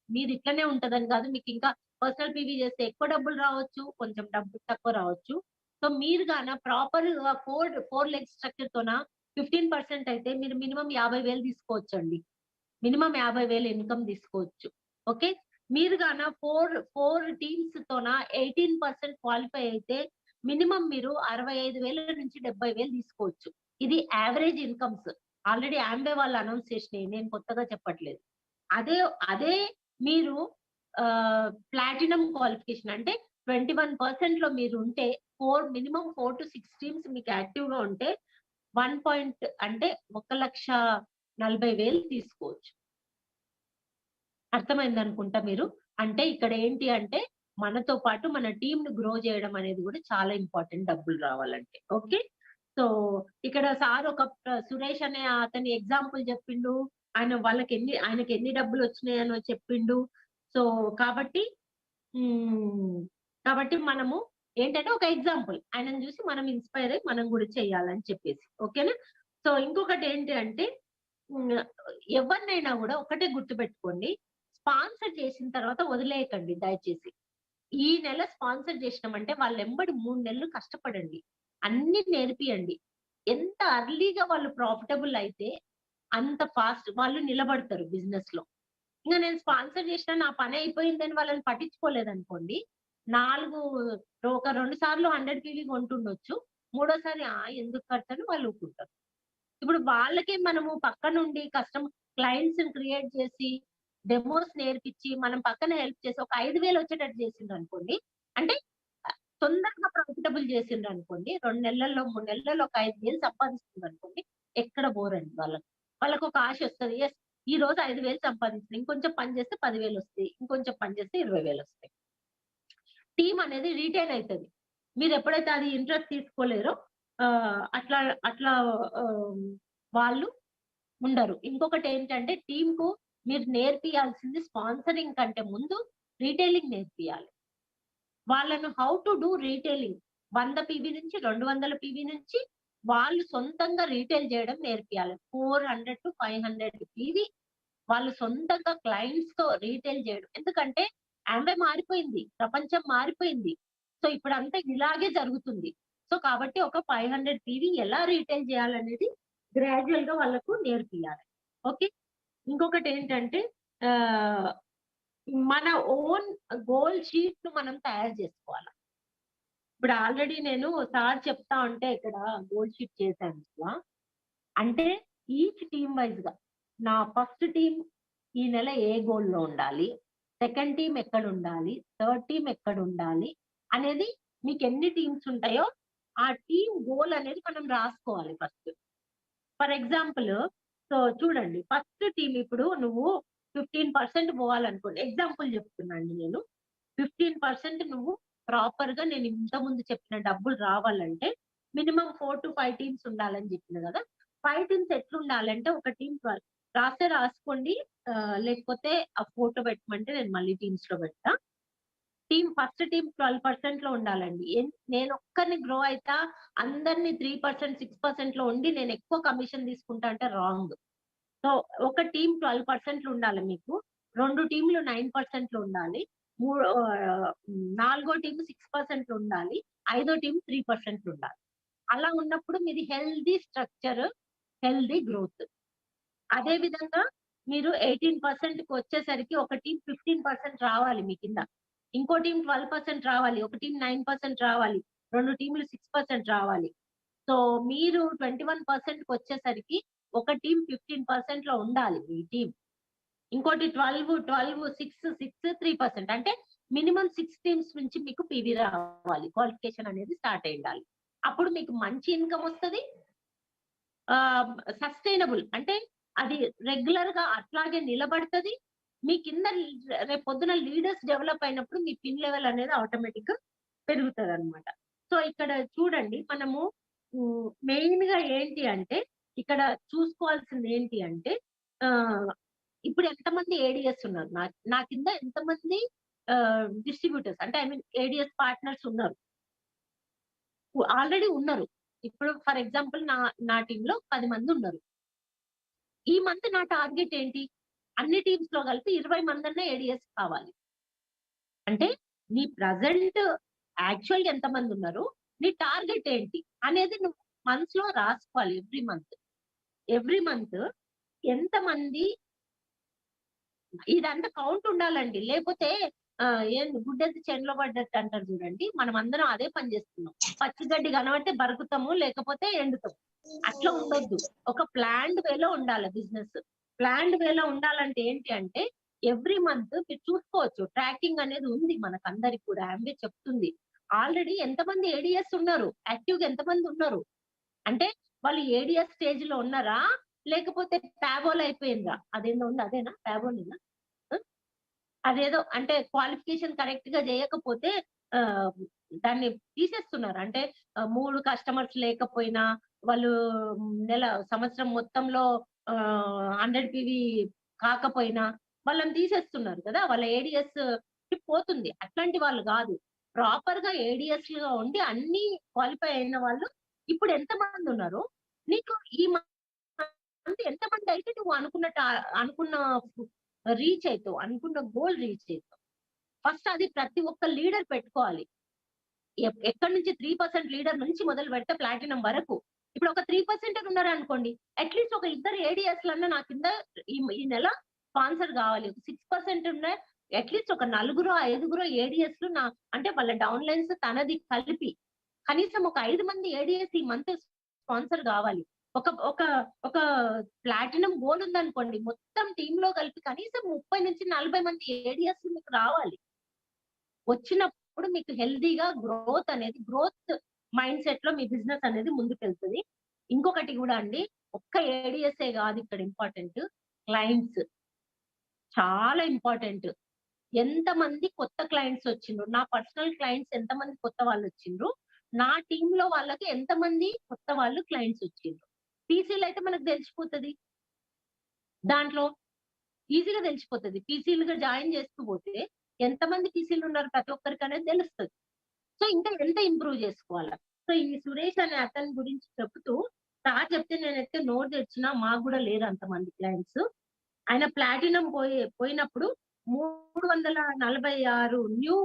మీది ఇట్లనే ఉంటదని కాదు. మీకింకా పర్సనల్ పీవీ చేస్తే ఎక్కువ డబ్బులు రావచ్చు. కొంచెం డబ్బులు తక్కువ రావచ్చు. సో, మీరు గాన ప్రాపర్‌గా 4 లెగ్ స్ట్రక్చర్‌తోన 15% అయితే మీరు మినిమమ్ 50,000 తీసుకోవచ్చండి. మినిమమ్ 50,000 ఇన్‌కమ్ తీసుకోవచ్చు. ఓకే. మీరు గాన 4 టీమ్స్‌తోన 18% క్వాలిఫై అయితే మినిమమ్ మీరు 65,000-70,000 తీసుకోవచ్చు. ఇది యావరేజ్ ఇన్‌కమ్స్. ఆల్రెడీ యాంబే వాళ్ళు అనౌన్స్ చేసినయి. నేను కొత్తగా చెప్పట్లేదు. అదే అదే మీరు ప్లాటినం క్వాలిఫికేషన్ అంటే 21%లో మీరుంటే మినిమమ్ 4-6 టీమ్స్ మీకు యాక్టివ్‌గా ఉంటే 1 పాయింట్ అంటే 1,40,000 తీసుకోవచ్చు. అర్థమైందనుకుంటా మీరు. అంటే ఇక్కడ ఏంటి అంటే, మనతో పాటు మన టీమ్‌ని గ్రో చేయడం అనేది గూడా చాలా ఇంపార్టెంట్ డబ్బులు రావాలంటే. ఓకే. సో, ఇక్కడ సార్ సురేష్ అనే అతని ఎగ్జాంపుల్ చెప్పిండు. ఆయనకెన్ని డబ్బులొచ్చినాయనో చెప్పిండు. సో, కాబట్టి హ్మ్. కాబట్టి మనము ఏంటంటే ఒక ఎగ్జాంపుల్. ఆయనను జూసి మనం ఇన్‌స్పైర్ అయ్యి మనం గూడా చేయాలని చెప్పేసి. ఓకేనా? సో, ఇంకొకటేంటి అంటే హ్మ్. ఎవరినైనా గూడా ఒకటే గుర్తుపెట్టుకోండి. స్పాన్సర్ చేసిన తర్వాత వదిలేయకండి దయచేసి. ఈ నెల స్పాన్సర్ చేసినామంటే వాళ్ళెంబడి 3 నెలలు కష్టపడండి. అన్నీ నేర్పియండి. ఎంత అర్లీగా వాళ్ళు ప్రాఫిటబుల్ అయితే అంత ఫాస్ట్ వాళ్ళు నిలబడతారు బిజినెస్‌లో. ఇంక నేను స్పాన్సర్ చేసినా నా పని అయిపోయిందని వాళ్ళని పట్టించుకోలేదనుకోండి. 4 ఒక 2 సార్లు 100 పీవీ కొంటుండొచ్చు. మూడోసారి ఎందుకు ఖర్చని వాళ్ళు ఊరుకుంటారు. ఇప్పుడు వాళ్ళకే మనము పక్కనుండి క్లయింట్స్‌ని క్రియేట్ చేసి, డెమోస్ నేర్పించి, మనం పక్కన హెల్ప్ చేసి ఒక 5,000 వచ్చేటట్టు చేసిండ్రనుకోండి. అంటే తొందరగా ప్రాఫిటబుల్ చేసిండ్రనుకోండి. 2 నెలల్లో, 3 నెలల్లో ఒక 5,000 సంపాదిస్తుందనుకోండి. ఎక్కడ బోరండి వాళ్ళకి. వాళ్ళకొక ఆశొస్తది. ఈరోజు 5,000 సంపాదించిన. ఇంకొంచెం పని చేస్తే 10,000 వస్తాయి. ఇంకొంచెం పని చేస్తే 20,000 వస్తాయి. టీమ్ అనేది రిటైన్ అవుతుంది. మీరు ఎప్పుడైతే అది ఇంట్రెస్ట్ తీసుకోలేరో అట్లా అట్లా వాళ్ళు ఉండరు. ఇంకొకటి ఏంటంటే టీమ్‌కు మీరు నేర్పియాల్సింది స్పాన్సరింగ్ కంటే ముందు రీటైలింగ్ నేర్పియాలి. వాళ్ళను how to do retailing 100 PV నుంచి 200 పీవీ నుంచి వాళ్ళు సొంతంగా రీటైల్ చేయడం నేర్పియాలి. 400-500 పీవీ వాళ్ళు సొంతంగా క్లయింట్స్‌తో రీటైల్ చేయడం. ఎందుకంటే ఆంవే మారిపోయింది. ప్రపంచం మారిపోయింది. సో, ఇప్పుడంతా ఇలాగే జరుగుతుంది. సో, కాబట్టి ఒక 500 పీవీ ఎలా రీటైల్ చేయాలనేది గ్రాడ్యుయల్‌గా వాళ్ళకు నేర్పియాలి. ఓకే. ఇంకొకటేంటంటే ఆహ్, మన ఓన్ గోల్ షీట్‌ను మనం తయారు చేసుకోవాలి. ఇప్పుడు ఆల్రెడీ నేను సార్ చెప్తా ఉంటే ఇక్కడ గోల్ షీట్ చేశాను అసల. అంటే ఈచ్ టీమ్ వైస్‌గా నా ఫస్ట్ టీమ్ ఈ నెల ఏ గోల్‌లో ఉండాలి? సెకండ్ టీమ్ ఎక్కడుండాలి? థర్డ్ టీమ్ ఎక్కడుండాలి? అనేది మీకెన్ని టీమ్స్ ఉంటాయో ఆ టీమ్ గోల్ అనేది మనం రాసుకోవాలి ఫస్ట్. ఫర్ ఎగ్జాంపుల్ చూడండి ఫస్ట్ టీమ్ ఇప్పుడు నువ్వు 15% పోవాలనుకోండి. ఎగ్జాంపుల్ చెప్తున్నానండి నేను. 15% నువ్వు ప్రాపర్‌గా నేను ఇంతకుముందు చెప్పిన డబ్బులు రావాలంటే మినిమమ్ 4-5 టీమ్స్ ఉండాలని చెప్పిన గదా! 5 టీమ్స్ ఎట్లుండాలంటే ఒక టీమ్ రాస్తే రాసుకోండి. లేకపోతే ఆ ఫోటో పెట్టమంటే నేను మళ్ళీ టీమ్స్‌లో పెడతా. ఫస్ట్ టీమ్ 12%లో ఉండాలండి. నేనొక్కడిని గ్రో అయితా, అందరిని 3%, 6%లో ఉండి నేనెక్కువ కమిషన్ తీసుకుంటా అంటే రాంగ్. సో, ఒక టీమ్ 12%లో ఉండాలి మీకు. 2 టీమ్‌లు 9%లో ఉండాలి. నాలుగో టీమ్ 6%లో ఉండాలి. ఐదో టీమ్ 3%లో ఉండాలి. అలా ఉన్నప్పుడు మీది హెల్తీ స్ట్రక్చర్, హెల్తీ గ్రోత్. అదే విధంగా మీరు 18%కి వచ్చేసరికి ఒక టీమ్ 15% రావాలి మీ కింద. ఇంకో టీమ్ 12% రావాలి. ఒక టీమ్ 9% రావాలి. 2 టీమ్‌లు 6% రావాలి. సో, మీరు 21%కి వచ్చేసరికి ఒక టీమ్ 15%లో ఉండాలి మీ టీమ్. ఇంకోటి 12, 6, 3% అంటే మినిమమ్ 6 టీమ్స్ నుంచి మీకు పీవీ రావాలి. క్వాలిఫికేషన్ అనేది స్టార్ట్ అయ్యుండాలి. అప్పుడు మీకు మంచి ఇన్‌కమ్ వస్తది. సస్టైనబుల్ అంటే అది రెగ్యులర్‌గా అట్లాగే నిలబడతది. మీ కింద రేపొద్దున లీడర్స్ డెవలప్ అయినప్పుడు మీ పిన్ లెవెల్ అనేది ఆటోమేటిక్‌గా పెరుగుతదనమాట. సో, ఇక్కడ చూడండి మనము మెయిన్‌గా ఏంటి అంటే ఇక్కడ చూసుకోవాల్సింది ఏంటి అంటే ఆహ్, ఇప్పుడు ఎంతమంది ఏడీఎస్ ఉన్నారు? నా నా కింద ఎంతమంది డిస్ట్రిబ్యూటర్స్ అంటే ఐ మీన్ ఏడీఎస్ పార్ట్నర్స్ ఉన్నారు. ఆల్రెడీ ఉన్నారు. ఇప్పుడు ఫర్ ఎగ్జాంపుల్ నా టీమ్‌లో 10 మందున్నారు. ఈ మంత్ నా టార్గెట్ ఏంటి? అన్ని టీమ్స్‌లో కలిపి 20 మందన్నా ఏడీఎస్ కావాలి. అంటే నీ ప్రెజెంట్ యాక్చువల్‌గా ఎంతమందున్నారు? నీ టార్గెట్ ఏంటి? అనేది నువ్వు మంత్స్‌లో రాసుకోవాలి ఎవ్రీ మంత్. ఎవ్రీ మంత్ ఎంతమంది ఇదంతా కౌంట్ ఉండాలండి. లేపోతే ఏంది గుడ్డెద్దు చేనులో పడ్డట్టు అంటారు చూడండి. మనమందరం అదే పని చేస్తున్నాం. పచ్చి గడ్డి కనబడితే బరుకుతాము, లేకపోతే ఎండుతాం. అట్లా ఉండొద్దు. ఒక ప్లాన్డ్ వేలో ఉండాలి బిజినెస్. ప్లాన్డ్ వేలో ఉండాలంటే ఏంటి అంటే ఎవ్రీ మంత్ మీరు చూసుకోవచ్చు. ట్రాకింగ్ అనేది ఉంది మనకందరికి కూడా. యాంబే చెప్తుంది. ఆల్రెడీ ఎంతమంది ఏడీఎస్ ఉన్నారు? యాక్టివ్‌గా ఎంతమంది ఉన్నారు? అంటే వాళ్ళు ఏడీఎస్ స్టేజ్‌లో ఉన్నారా? లేకపోతే టాబోలో అయిపోయిండ్రా? అదేందో ఉంది అదేనా? టాబోనేనా? ఆ! అదేదో అంటే క్వాలిఫికేషన్ కరెక్ట్‌గా జేయకపోతే ఆహ్, దాన్ని తీసేస్తున్నారు. అంటే 3 కస్టమర్స్ లేకపోయినా, వాళ్ళు సంవత్సరం మొత్తంలో 100 పీవీ కాకపోయినా వాళ్ళని తీసేస్తున్నారు కదా! వాళ్ళ ఏడీఎస్‌కి పోతుంది. అట్లాంటి వాళ్ళు గాదు. ప్రాపర్‌గా ఏడీఎస్‌లుగా ఉండి అన్నీ క్వాలిఫై అయిన వాళ్ళు ఇప్పుడు ఎంతమందున్నారు? నీకు ఈ మంత్ ఎంతమందయితే నువ్వు అనుకున్న రీచ్ అయితావు. అనుకున్న గోల్ రీచ్ అయితావు. ఫస్ట్ అది ప్రతి ఒక్క లీడర్ పెట్టుకోవాలి. ఎక్కడి నుంచి 3% లీడర్ నుంచి మొదలుపెడితే ప్లాటినం వరకు. ఇప్పుడు ఒక 3% ఉన్నారనుకోండి. అట్‌లీస్ట్ ఒక ఇద్దరు ఏడీఎస్‌లన్నా నా కింద ఈ నెల స్పాన్సర్ గావాలి. ఒక 6% ఉన్న అట్‌లీస్ట్ ఒక నలుగురో, ఐదుగురో ఏడీఎస్‌లు అంటే వాళ్ళ డౌన్‌లైన్స్ తనది కలిపి. కనీసం ఒక 5 మంది ఏడీఎస్ ఈ మంత్ స్పాన్సర్ గావాలి. ఒక ఒక ఒక ప్లాటినం గోల్ ఉందనుకోండి. మొత్తం టీమ్‌లో కలిపి కనీసం 30-40 మంది ఏడీఎస్‌లు మీకు రావాలి. వచ్చినప్పుడు మీకు హెల్తీగా గ్రోత్ మైండ్ సెట్‌లో మీ బిజినెస్ అనేది ముందుకెళ్తది. ఇంకొకటి గూడా అండి, ఒక్క ఏడీఎస్ఏ గాదు ఇక్కడ ఇంపార్టెంట్. క్లయింట్స్ చాలా ఇంపార్టెంట్. ఎంతమంది కొత్త క్లయింట్స్ వచ్చిండ్రు, నా పర్సనల్ క్లయింట్స్ ఎంతమంది కొత్త వాళ్ళు వచ్చిండ్రు, నా టీమ్‌లో వాళ్ళకి ఎంతమంది కొత్త వాళ్ళు క్లయింట్స్ వచ్చిండ్రు. పీసీలో అయితే మనకు తెలిసిపోతది. దాంట్లో ఈజీగా తెలిసిపోతది. పీసీలుగా జాయిన్ చేస్తూ పోతే ఎంతమంది పీసీలున్నారు ప్రతి ఒక్కరికనేది తెలుస్తది. సో, ఇంకా ఎంత ఇంప్రూవ్ జేసుకోవాలా. సో, ఈ సురేష్ అనే అతని గురించి చెప్తూ సార్ చెప్తే నేనైతే నోరు తెరిచినా మాకు గూడా లేరు అంతమంది క్లయింట్స్. ఆయన ప్లాటినం పోయినప్పుడు 346 న్యూ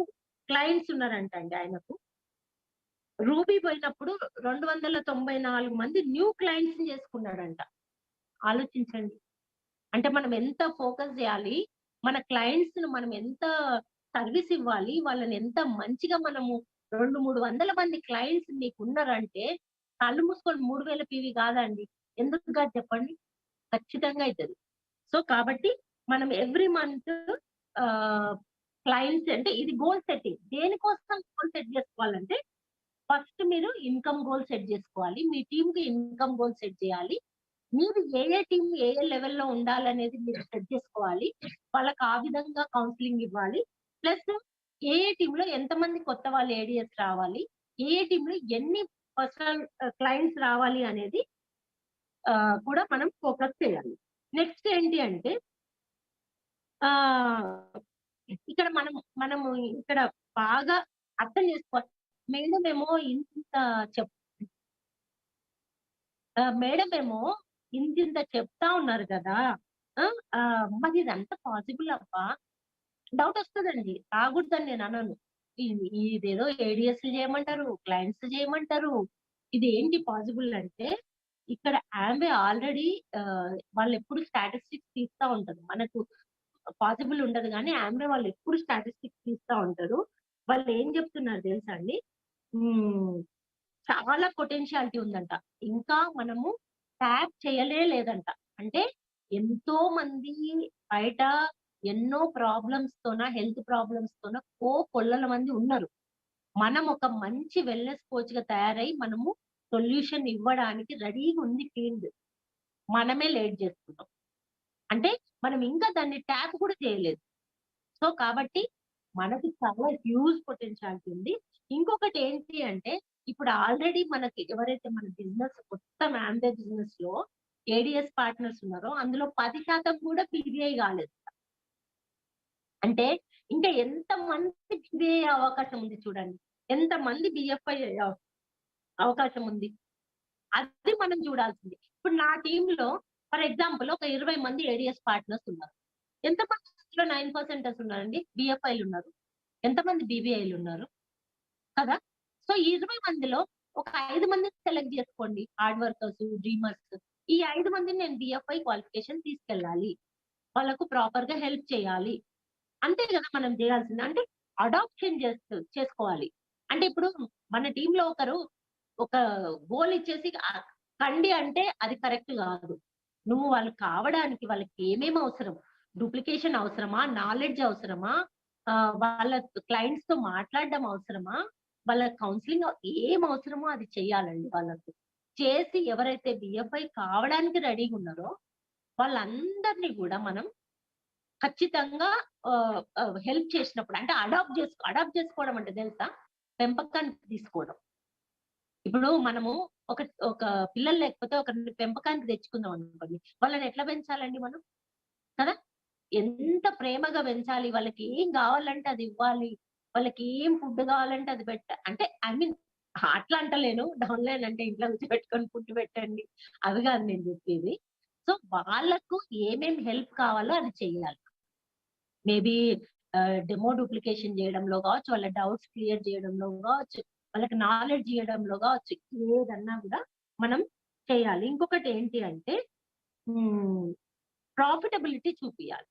క్లయింట్స్ ఉన్నారంటండి ఆయనకు. రూబీ పోయినప్పుడు 294 మంది న్యూ క్లయింట్స్‌ని చేసుకున్నాడంట. ఆలోచించండి. అంటే మనం ఎంత ఫోకస్ జేయాలి, మన క్లయింట్స్‌ని మనం ఎంత సర్విస్ ఇవ్వాలి, వాళ్ళని ఎంత మంచిగా మనము 2, 300 మంది క్లయింట్స్ మీకున్నారంటే, కళ్ళు మూసుకొని 3000 పీవీ కాదండి. ఎందుకు కాదు చెప్పండి? ఖచ్చితంగా అయితది. సో, కాబట్టి మనం ఎవ్రీ మంత్ ఆహ్, క్లయింట్స్ అంటే ఇది గోల్ సెట్టింగ్. దేనికోసం గోల్ సెట్ జేసుకోవాలంటే, ఫస్ట్ మీరు ఇన్‌కమ్ గోల్ సెట్ జేసుకోవాలి. మీ టీమ్‌కి ఇన్‌కమ్ గోల్ సెట్ జేయాలి. మీరు ఏ టీమ్ ఏ లెవెల్‌లో ఉండాలనేది మీరు సెట్ చేసుకోవాలి. వాళ్ళకి ఆ విధంగా కౌన్సెలింగ్ ఇవ్వాలి. ప్లస్ టీమ్‌లో ఎంతమంది కొత్త వాళ్ళు ఏడీఎస్ రావాలి. టీమ్‌లో ఎన్ని పర్సనల్ క్లయింట్స్ రావాలి అనేది కూడా మనం ఫోకస్ చేయాలి. నెక్స్ట్ ఏంటి అంటే ఆహ్, ఇక్కడ మనము ఇక్కడ బాగా అర్థం చేసుకోవాలి. మేడం ఏమో ఇంత చెప్ మేడమేమో ఇంతింత చెప్తా ఉన్నారు గదా! ఆ! మరి ఇదంతా పాసిబుల్ అబ్బా! డౌటొస్తదండి. రాగూడదని నేననను. ఇదేదో ఏడీఎస్‌లు చేయమంటారు, క్లయింట్స్ చేయమంటారు. ఇదేంటి పాసిబుల్ అంటే, ఇక్కడ ఆంబే ఆల్రెడీ వాళ్ళెప్పుడు స్టాటిస్టిక్స్ తీస్తా ఉంటది. మనకు పాసిబుల్ ఉండదు గానీ, ఆంబే వాళ్ళెప్పుడు స్టాటిస్టిక్స్ తీస్తా ఉంటారు. వాళ్ళేం జెప్తున్నారు తెలుసా అండి? హ్మ్. చాలా పొటెన్షియాలిటీ ఉందంట. ఇంకా మనము ట్యాప్ లేదంట. అంటే ఎంతో మంది బయట ఎన్నో హెల్త్ ప్రాబ్లమ్స్‌తోన కోకొల్లల మంది ఉన్నారు. మనం ఒక మంచి వెల్‌నెస్ కోచ్‌గా తయారై మనము సొల్యూషన్ ఇవ్వడానికి రెడీగా ఉంది ఫీల్డ్. మనమే లేట్ జేస్తున్నాం. అంటే మనం ఇంకా దాన్ని ట్యాప్ కూడా చేయలేదు. సో, కాబట్టి మనకి చాలా హ్యూజ్ పొటెన్షియాలిటీ ఉంది. ఇంకొకటి ఏంటి అంటే, ఇప్పుడు ఆల్రెడీ మనకి ఎవరైతే మన బిజినెస్ మొత్తం ఆంబే బిజినెస్‌లో ఏడీఎస్ పార్ట్నర్స్ ఉన్నారో, అందులో 10% కూడా పీవీఐ కాలేదు. అంటే ఇంకా ఎంతమంది పీవీఐ అయ్యే అవకాశం ఉంది చూడండి. ఎంతమంది బీఎఫ్ఐ అయ్యే అవకాశం ఉంది. అది మనం చూడాల్సింది. ఇప్పుడు నా టీమ్‌లో ఫర్ ఎగ్జాంపుల్ ఒక 20 మంది ఏడీఎస్ పార్ట్నర్స్ ఉన్నారు. ఎంతమంది అందులో 9% ఉన్నారండి? బీఎఫ్ఐలున్నారు. ఎంతమంది బీబీఐలున్నారు? కదా! సో, ఈ 20 మందిలో ఒక 5 మందిని సెలెక్ట్ జేసుకోండి. Hard workers, dreamers. ఈ 5 మందిని నేను బీఎఫ్ఐ క్వాలిఫికేషన్ తీసుకెళ్ళాలి. వాళ్ళకు ప్రాపర్‌గా హెల్ప్ చేయాలి. అంతే గదా! మనం జేయాల్సింది. అంటే అడాప్షన్ చేసుకోవాలి. అంటే ఇప్పుడు మన టీమ్‌లో ఒకరు ఒక గోల్ ఇచ్చేసి కండి అంటే అది కరెక్ట్ గాదు. నువ్వు వాళ్ళు కావడానికి వాళ్ళకి ఏమేమి అవసరం? డూప్లికేషన్ అవసరమా? నాలెడ్జ్ అవసరమా? వాళ్ళ క్లయింట్స్‌తో మాట్లాడడం అవసరమా? వాళ్ళ కౌన్సెలింగ్ ఏం అవసరమో అది చేయాలండి వాళ్ళకు. చేసి ఎవరైతే బీఎఫ్ఐ కావడానికి రెడీగున్నారో వాళ్ళందరిని గూడా మనం ఖచ్చితంగా హెల్ప్ చేసినప్పుడు అంటే అడాప్ట్ చేసుకోవడం అంటే తెలుసా? పెంపకానికి తీసుకోవడం. ఇప్పుడు మనము ఒక ఒక పిల్లలు లేకపోతే ఒకరిని పెంపకానికి తెచ్చుకుందాం అనుకోండి. వాళ్ళని ఎట్లా పెంచాలండి మనం? కదా! ఎంత ప్రేమగా పెంచాలి. వాళ్ళకి ఏం గావాలంటే అది ఇవ్వాలి. వాళ్ళకి ఏం ఫుడ్ గావాలంటే అది అంటే ఐ మీన్ అట్లా అంటలేను. డౌన్‌లైన్ అంటే ఇంట్లో కూర్చోబెట్టుకొని ఫుడ్ పెట్టండి. అవి గాదు నేను జెప్పేది. సో, వాళ్ళకు హెల్ప్ కావాలో అది చెయ్యాలి. మేబీ డెమో డూప్లికేషన్ జేయడంలో గావచ్చు, వాళ్ళ డౌట్స్ క్లియర్ జేయడంలో గావచ్చు, వాళ్ళకి నాలెడ్జ్ ఇయ్యడంలో గావచ్చు, ఏదన్నా గూడా మనం చేయాలి. ఇంకొకటి ఏంటి అంటే హ్మ్. ప్రాఫిటబిలిటీ చూపియాలి.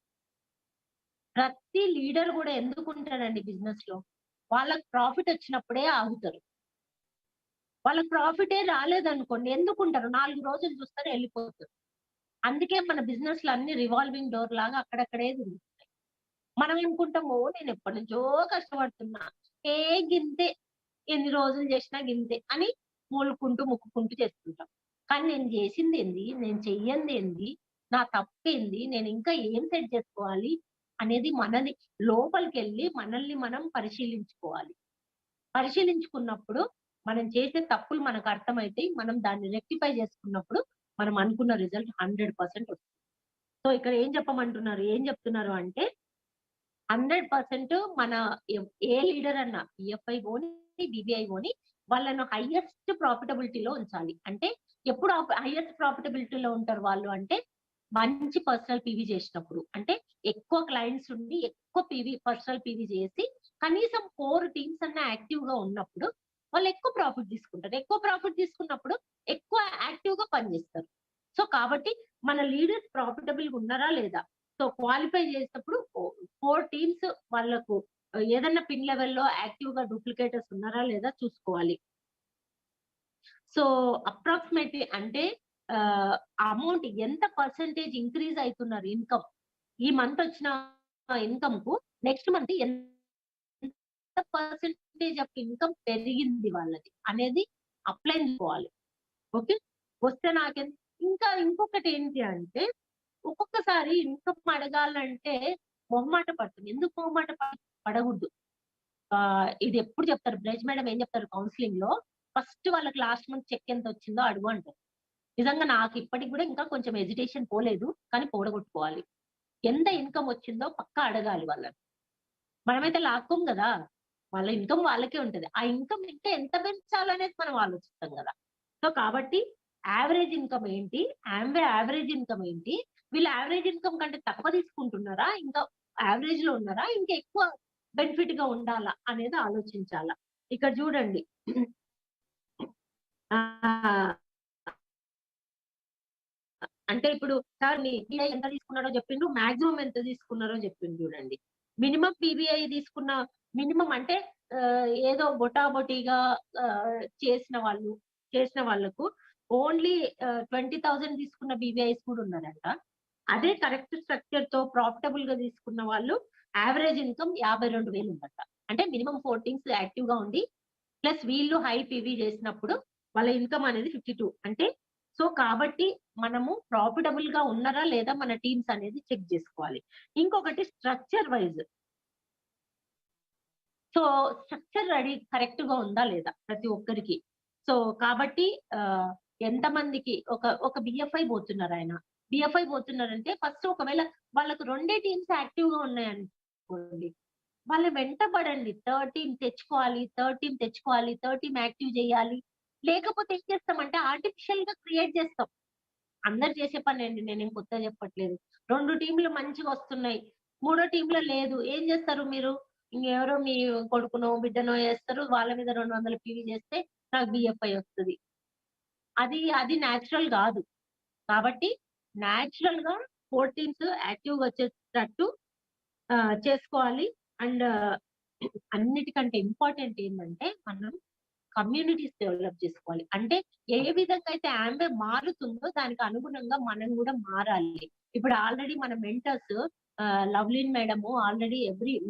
ప్రతి లీడర్ గూడా ఎందుకుంటాడండి బిజినెస్‌లో? వాళ్ళకి ప్రాఫిట్ వచ్చినప్పుడే ఆగుతారు. వాళ్ళకి ప్రాఫిటే రాలేదనుకోండి ఎందుకుంటారు? 4 రోజులు చూస్తారు ఎళ్ళిపోతారు. అందుకే మన బిజినెస్‌లు అన్నీ రివాల్వింగ్ డోర్ లాగా అక్కడక్కడే తిరుగుతాయి. మనం అనుకుంటాం, ఓహ్! నేను ఎప్పటినుంచో కష్టపడుతున్నా. ఏ గింతే. ఎన్ని రోజులు చేసినా గింతే అని మూలుకుంటూ, ముక్కుకుంటూ చేసుకుంటాం. కానీ నేను జేసిందేంది? నేను చెయ్యందేంది? నా తప్పేంది? నేను ఇంకా ఏం సెట్ జేసుకోవాలి? అనేది మనది లోపలికి వెళ్ళి మనల్ని మనం పరిశీలించుకోవాలి. పరిశీలించుకున్నప్పుడు మనం చేసే తప్పులు మనకు అర్థమైతాయి. మనం దాన్ని రెక్టిఫై చేసుకున్నప్పుడు మనం అనుకున్న రిజల్ట్ 100% వస్తుంది. సో ఇక్కడ ఏం చెప్తున్నారు అంటే 100% మన ఏ లీడర్ అన్నా ఈఎఫ్ఐ పోని, బీబీఐ పోని వాళ్ళను హైయెస్ట్ ప్రాఫిటబిలిటీలో ఉంచాలి. అంటే ఎప్పుడు హైయెస్ట్ ప్రాఫిటబిలిటీలో ఉంటారు వాళ్ళు అంటే మంచి పర్సనల్ పీవీ చేసినప్పుడు. అంటే ఎక్కువ క్లయింట్స్ ఉండి ఎక్కువ పర్సనల్ పీవీ చేసి కనీసం 4 టీమ్స్ అన్నా యాక్టివ్ గా ఉన్నప్పుడు వాళ్ళు ఎక్కువ ప్రాఫిట్ తీసుకుంటారు. ఎక్కువ ప్రాఫిట్ తీసుకున్నప్పుడు ఎక్కువ యాక్టివ్ గా పనిచేస్తారు. సో కాబట్టి మన లీడర్స్ ప్రాఫిటబుల్ గా ఉన్నారా లేదా? సో క్వాలిఫై చేసేటప్పుడు 4 టీమ్స్ వాళ్ళకు ఏదన్నా పిన్ లెవెల్‌లో యాక్టివ్‌గా డూప్లికేటర్స్ ఉన్నారా లేదా చూసుకోవాలి. సో అప్రాక్సిమేట్‌లీ అంటే అమౌంట్ ఎంత పర్సెంటేజ్ ఇంక్రీజ్ అయితున్నారు ఇన్‌కమ్. ఈ మంత్ వచ్చిన ఇన్‌కమ్‌కు నెక్స్ట్ మంత్ ఎంత పర్సెంటేజ్ ఆఫ్ ఇన్‌కమ్ పెరిగింది వాళ్ళది అనేది అప్లై చేసుకోవాలి. ఓకే. వస్తే ఇంకా ఇంకొకటి ఏంటి అంటే ఒక్కొక్కసారి ఇన్‌కమ్ అడగాలంటే మొహమాట పడుతుంది. ఎందుకు మొహమాట పడకూడదు. ఇది ఎప్పుడు చెప్తారు బ్లెజ్ మేడం ఏం చెప్తారు కౌన్సెలింగ్‌లో ఫస్ట్ వాళ్ళకి లాస్ట్ మంత్ చెక్ ఎంత వచ్చిందో అడుగు అంటారు. నిజంగా నాకు ఇప్పటికి కూడా ఇంకా కొంచెం హెజిటేషన్ పోలేదు. కానీ పోడగొట్టుకోవాలి. ఎంత ఇన్‌కమ్ వచ్చిందో పక్కా అడగాలి వాళ్ళని. మనమైతే లాక్కోం గదా! వాళ్ళ ఇన్‌కమ్ వాళ్ళకే ఉంటది. ఆ ఇన్‌కమ్ ఇంకా ఎంత పెంచాలనేది మనం ఆలోచిస్తాం గదా! సో కాబట్టి యావరేజ్ ఇన్‌కమ్ ఏంటి? యావరేజ్ ఇన్‌కమ్ ఏంటి? వీళ్ళు యావరేజ్ ఇన్‌కమ్ కంటే తక్కువ తీసుకుంటున్నారా? ఇంకా యావరేజ్‌లో ఉన్నారా? ఇంకా ఎక్కువ బెనిఫిట్‌గా ఉండాలా? అనేది ఆలోచించాలా. ఇక్కడ చూడండి. ఆహ్, అంటే ఇప్పుడు సార్ మీ పీఐ ఎంత తీసుకున్నారో చెప్పిండ్రు. మాక్సిమం ఎంత తీసుకున్నారో చెప్పిండ్రు చూడండి. మినిమమ్ పీబీఐ తీసుకున్న మినిమమ్ అంటే ఏదో బొటాబొటిగా చేసిన వాళ్ళకు ఓన్లీ 20,000 తీసుకున్న బీబీఐస్ కూడా ఉన్నారంట. అదే కరెక్ట్ స్ట్రక్చర్‌తో ప్రాఫిటబుల్‌గా తీసుకున్న వాళ్ళు యావరేజ్ ఇన్‌కమ్ 52,000 ఉందంట. అంటే మినిమమ్ 4 టీమ్స్ యాక్టివ్‌గా ఉండి ప్లస్ వీళ్ళు హై పీవీ చేసినప్పుడు వాళ్ళ ఇన్‌కమ్ అనేది 52. అంటే సో కాబట్టి మనము ప్రాఫిటబుల్ గా ఉన్నారా లేదా మన టీమ్స్ అనేది చెక్ చేసుకోవాలి. ఇంకొకటి structure wise. So structure ready correct గా ఉందా లేదా ప్రతి ఒక్కరికి. సో కాబట్టి ఎంతమందికి ఒక బిఎఫ్ఐ పోతున్నారాయన. బిఎఫ్ఐ పోతున్నారంటే ఫస్ట్ ఒకవేళ వాళ్ళకు 2 టీమ్స్ యాక్టివ్ గా ఉన్నాయనుకోండి. వాళ్ళ వెంట పడండి. థర్డ్ టీమ్ తెచ్చుకోవాలి, థర్డ్ టీమ్ యాక్టివ్ చేయాలి. లేకపోతే ఏం చేస్తామంటే ఆర్టిఫిషియల్ గా క్రియేట్ చేస్తాం. అందరు చేసే పనేండి నేనేం కొత్తగా చెప్పట్లేదు. 2 టీమ్‌లు మంచిగొస్తున్నాయి. మూడో టీమ్‌లో లేదు. ఏం చేస్తారు మీరు? ఇంకెవరో మీ కొడుకునో, బిడ్డనో ఏస్తారు. వాళ్ళ మీద 200 పీవీ చేస్తే నాకు బీఎఫ్ఐ వస్తది. అది నేచురల్ గాదు. కాబట్టి నేచురల్‌గా 4 టీమ్స్ యాక్టివ్‌గా వచ్చేటట్టు చేసుకోవాలి. అండ్ అన్నిటికంటే ఇంపార్టెంట్ ఏందంటే మనం కమ్యూనిటీస్ డెవలప్ చేసుకోవాలి. అంటే ఏ విధంగా అయితే యాంబే మారుతుందో దానికి అనుగుణంగా మనం గూడా మారాలి. ఇప్పుడు ఆల్రెడీ మన మెంటర్స్ లవ్లీన్ మేడము ఆల్రెడీ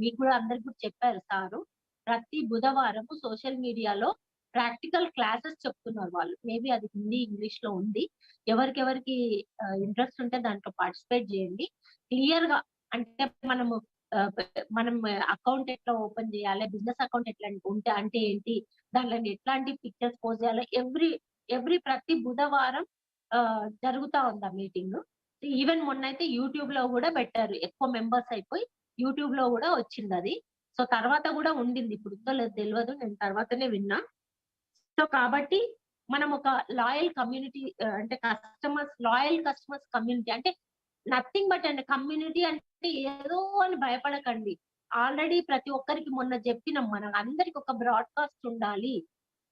మీకు కూడా అందరికి కూడా చెప్పారు సారు. ప్రతి బుధవారము సోషల్ మీడియాలో ప్రాక్టికల్ క్లాసెస్ చెప్తున్నారు వాళ్ళు. మేబీ అది హిందీ, ఇంగ్లీష్‌లో ఉంది. ఎవరికెవరికి ఇంట్రెస్ట్ ఉంటే దాంట్లో పార్టిసిపేట్ చేయండి. క్లియర్‌గా అంటే మనము ఆహ్, పె మనం అకౌంట్ ఎట్లా ఓపెన్ చేయాలి? బిజినెస్ అకౌంట్ ఎట్లా ఉంటే అంటే ఏంటి? దాంట్లో ఎట్లాంటి పిక్చర్స్ పోస్ట్ చేయాలి? ప్రతి బుధవారం జరుగుతా ఉంది ఆ మీటింగు. ఈవెన్ మొన్నైతే యూట్యూబ్‌లో గూడా పెట్టారు. ఎక్కువ మెంబర్స్ అయిపోయి యూట్యూబ్‌లో గూడా వచ్చిందది. సో తర్వాత గూడా ఉండింది. ఇప్పుడు ఉందో లేదో తెలవదు. నేను తర్వాతనే విన్నా. సో కాబట్టి మనం ఒక లాయల్ కమ్యూనిటీ అంటే లాయల్ కస్టమర్స్ కమ్యూనిటీ అంటే నథింగ్ బట్ అండి కమ్యూనిటీ అంటే ఏదో అని భయపడకండి. ఆల్రెడీ ప్రతి ఒక్కరికి మొన్న చెప్పినాం మనం అందరికి ఒక బ్రాడ్‌కాస్ట్ ఉండాలి.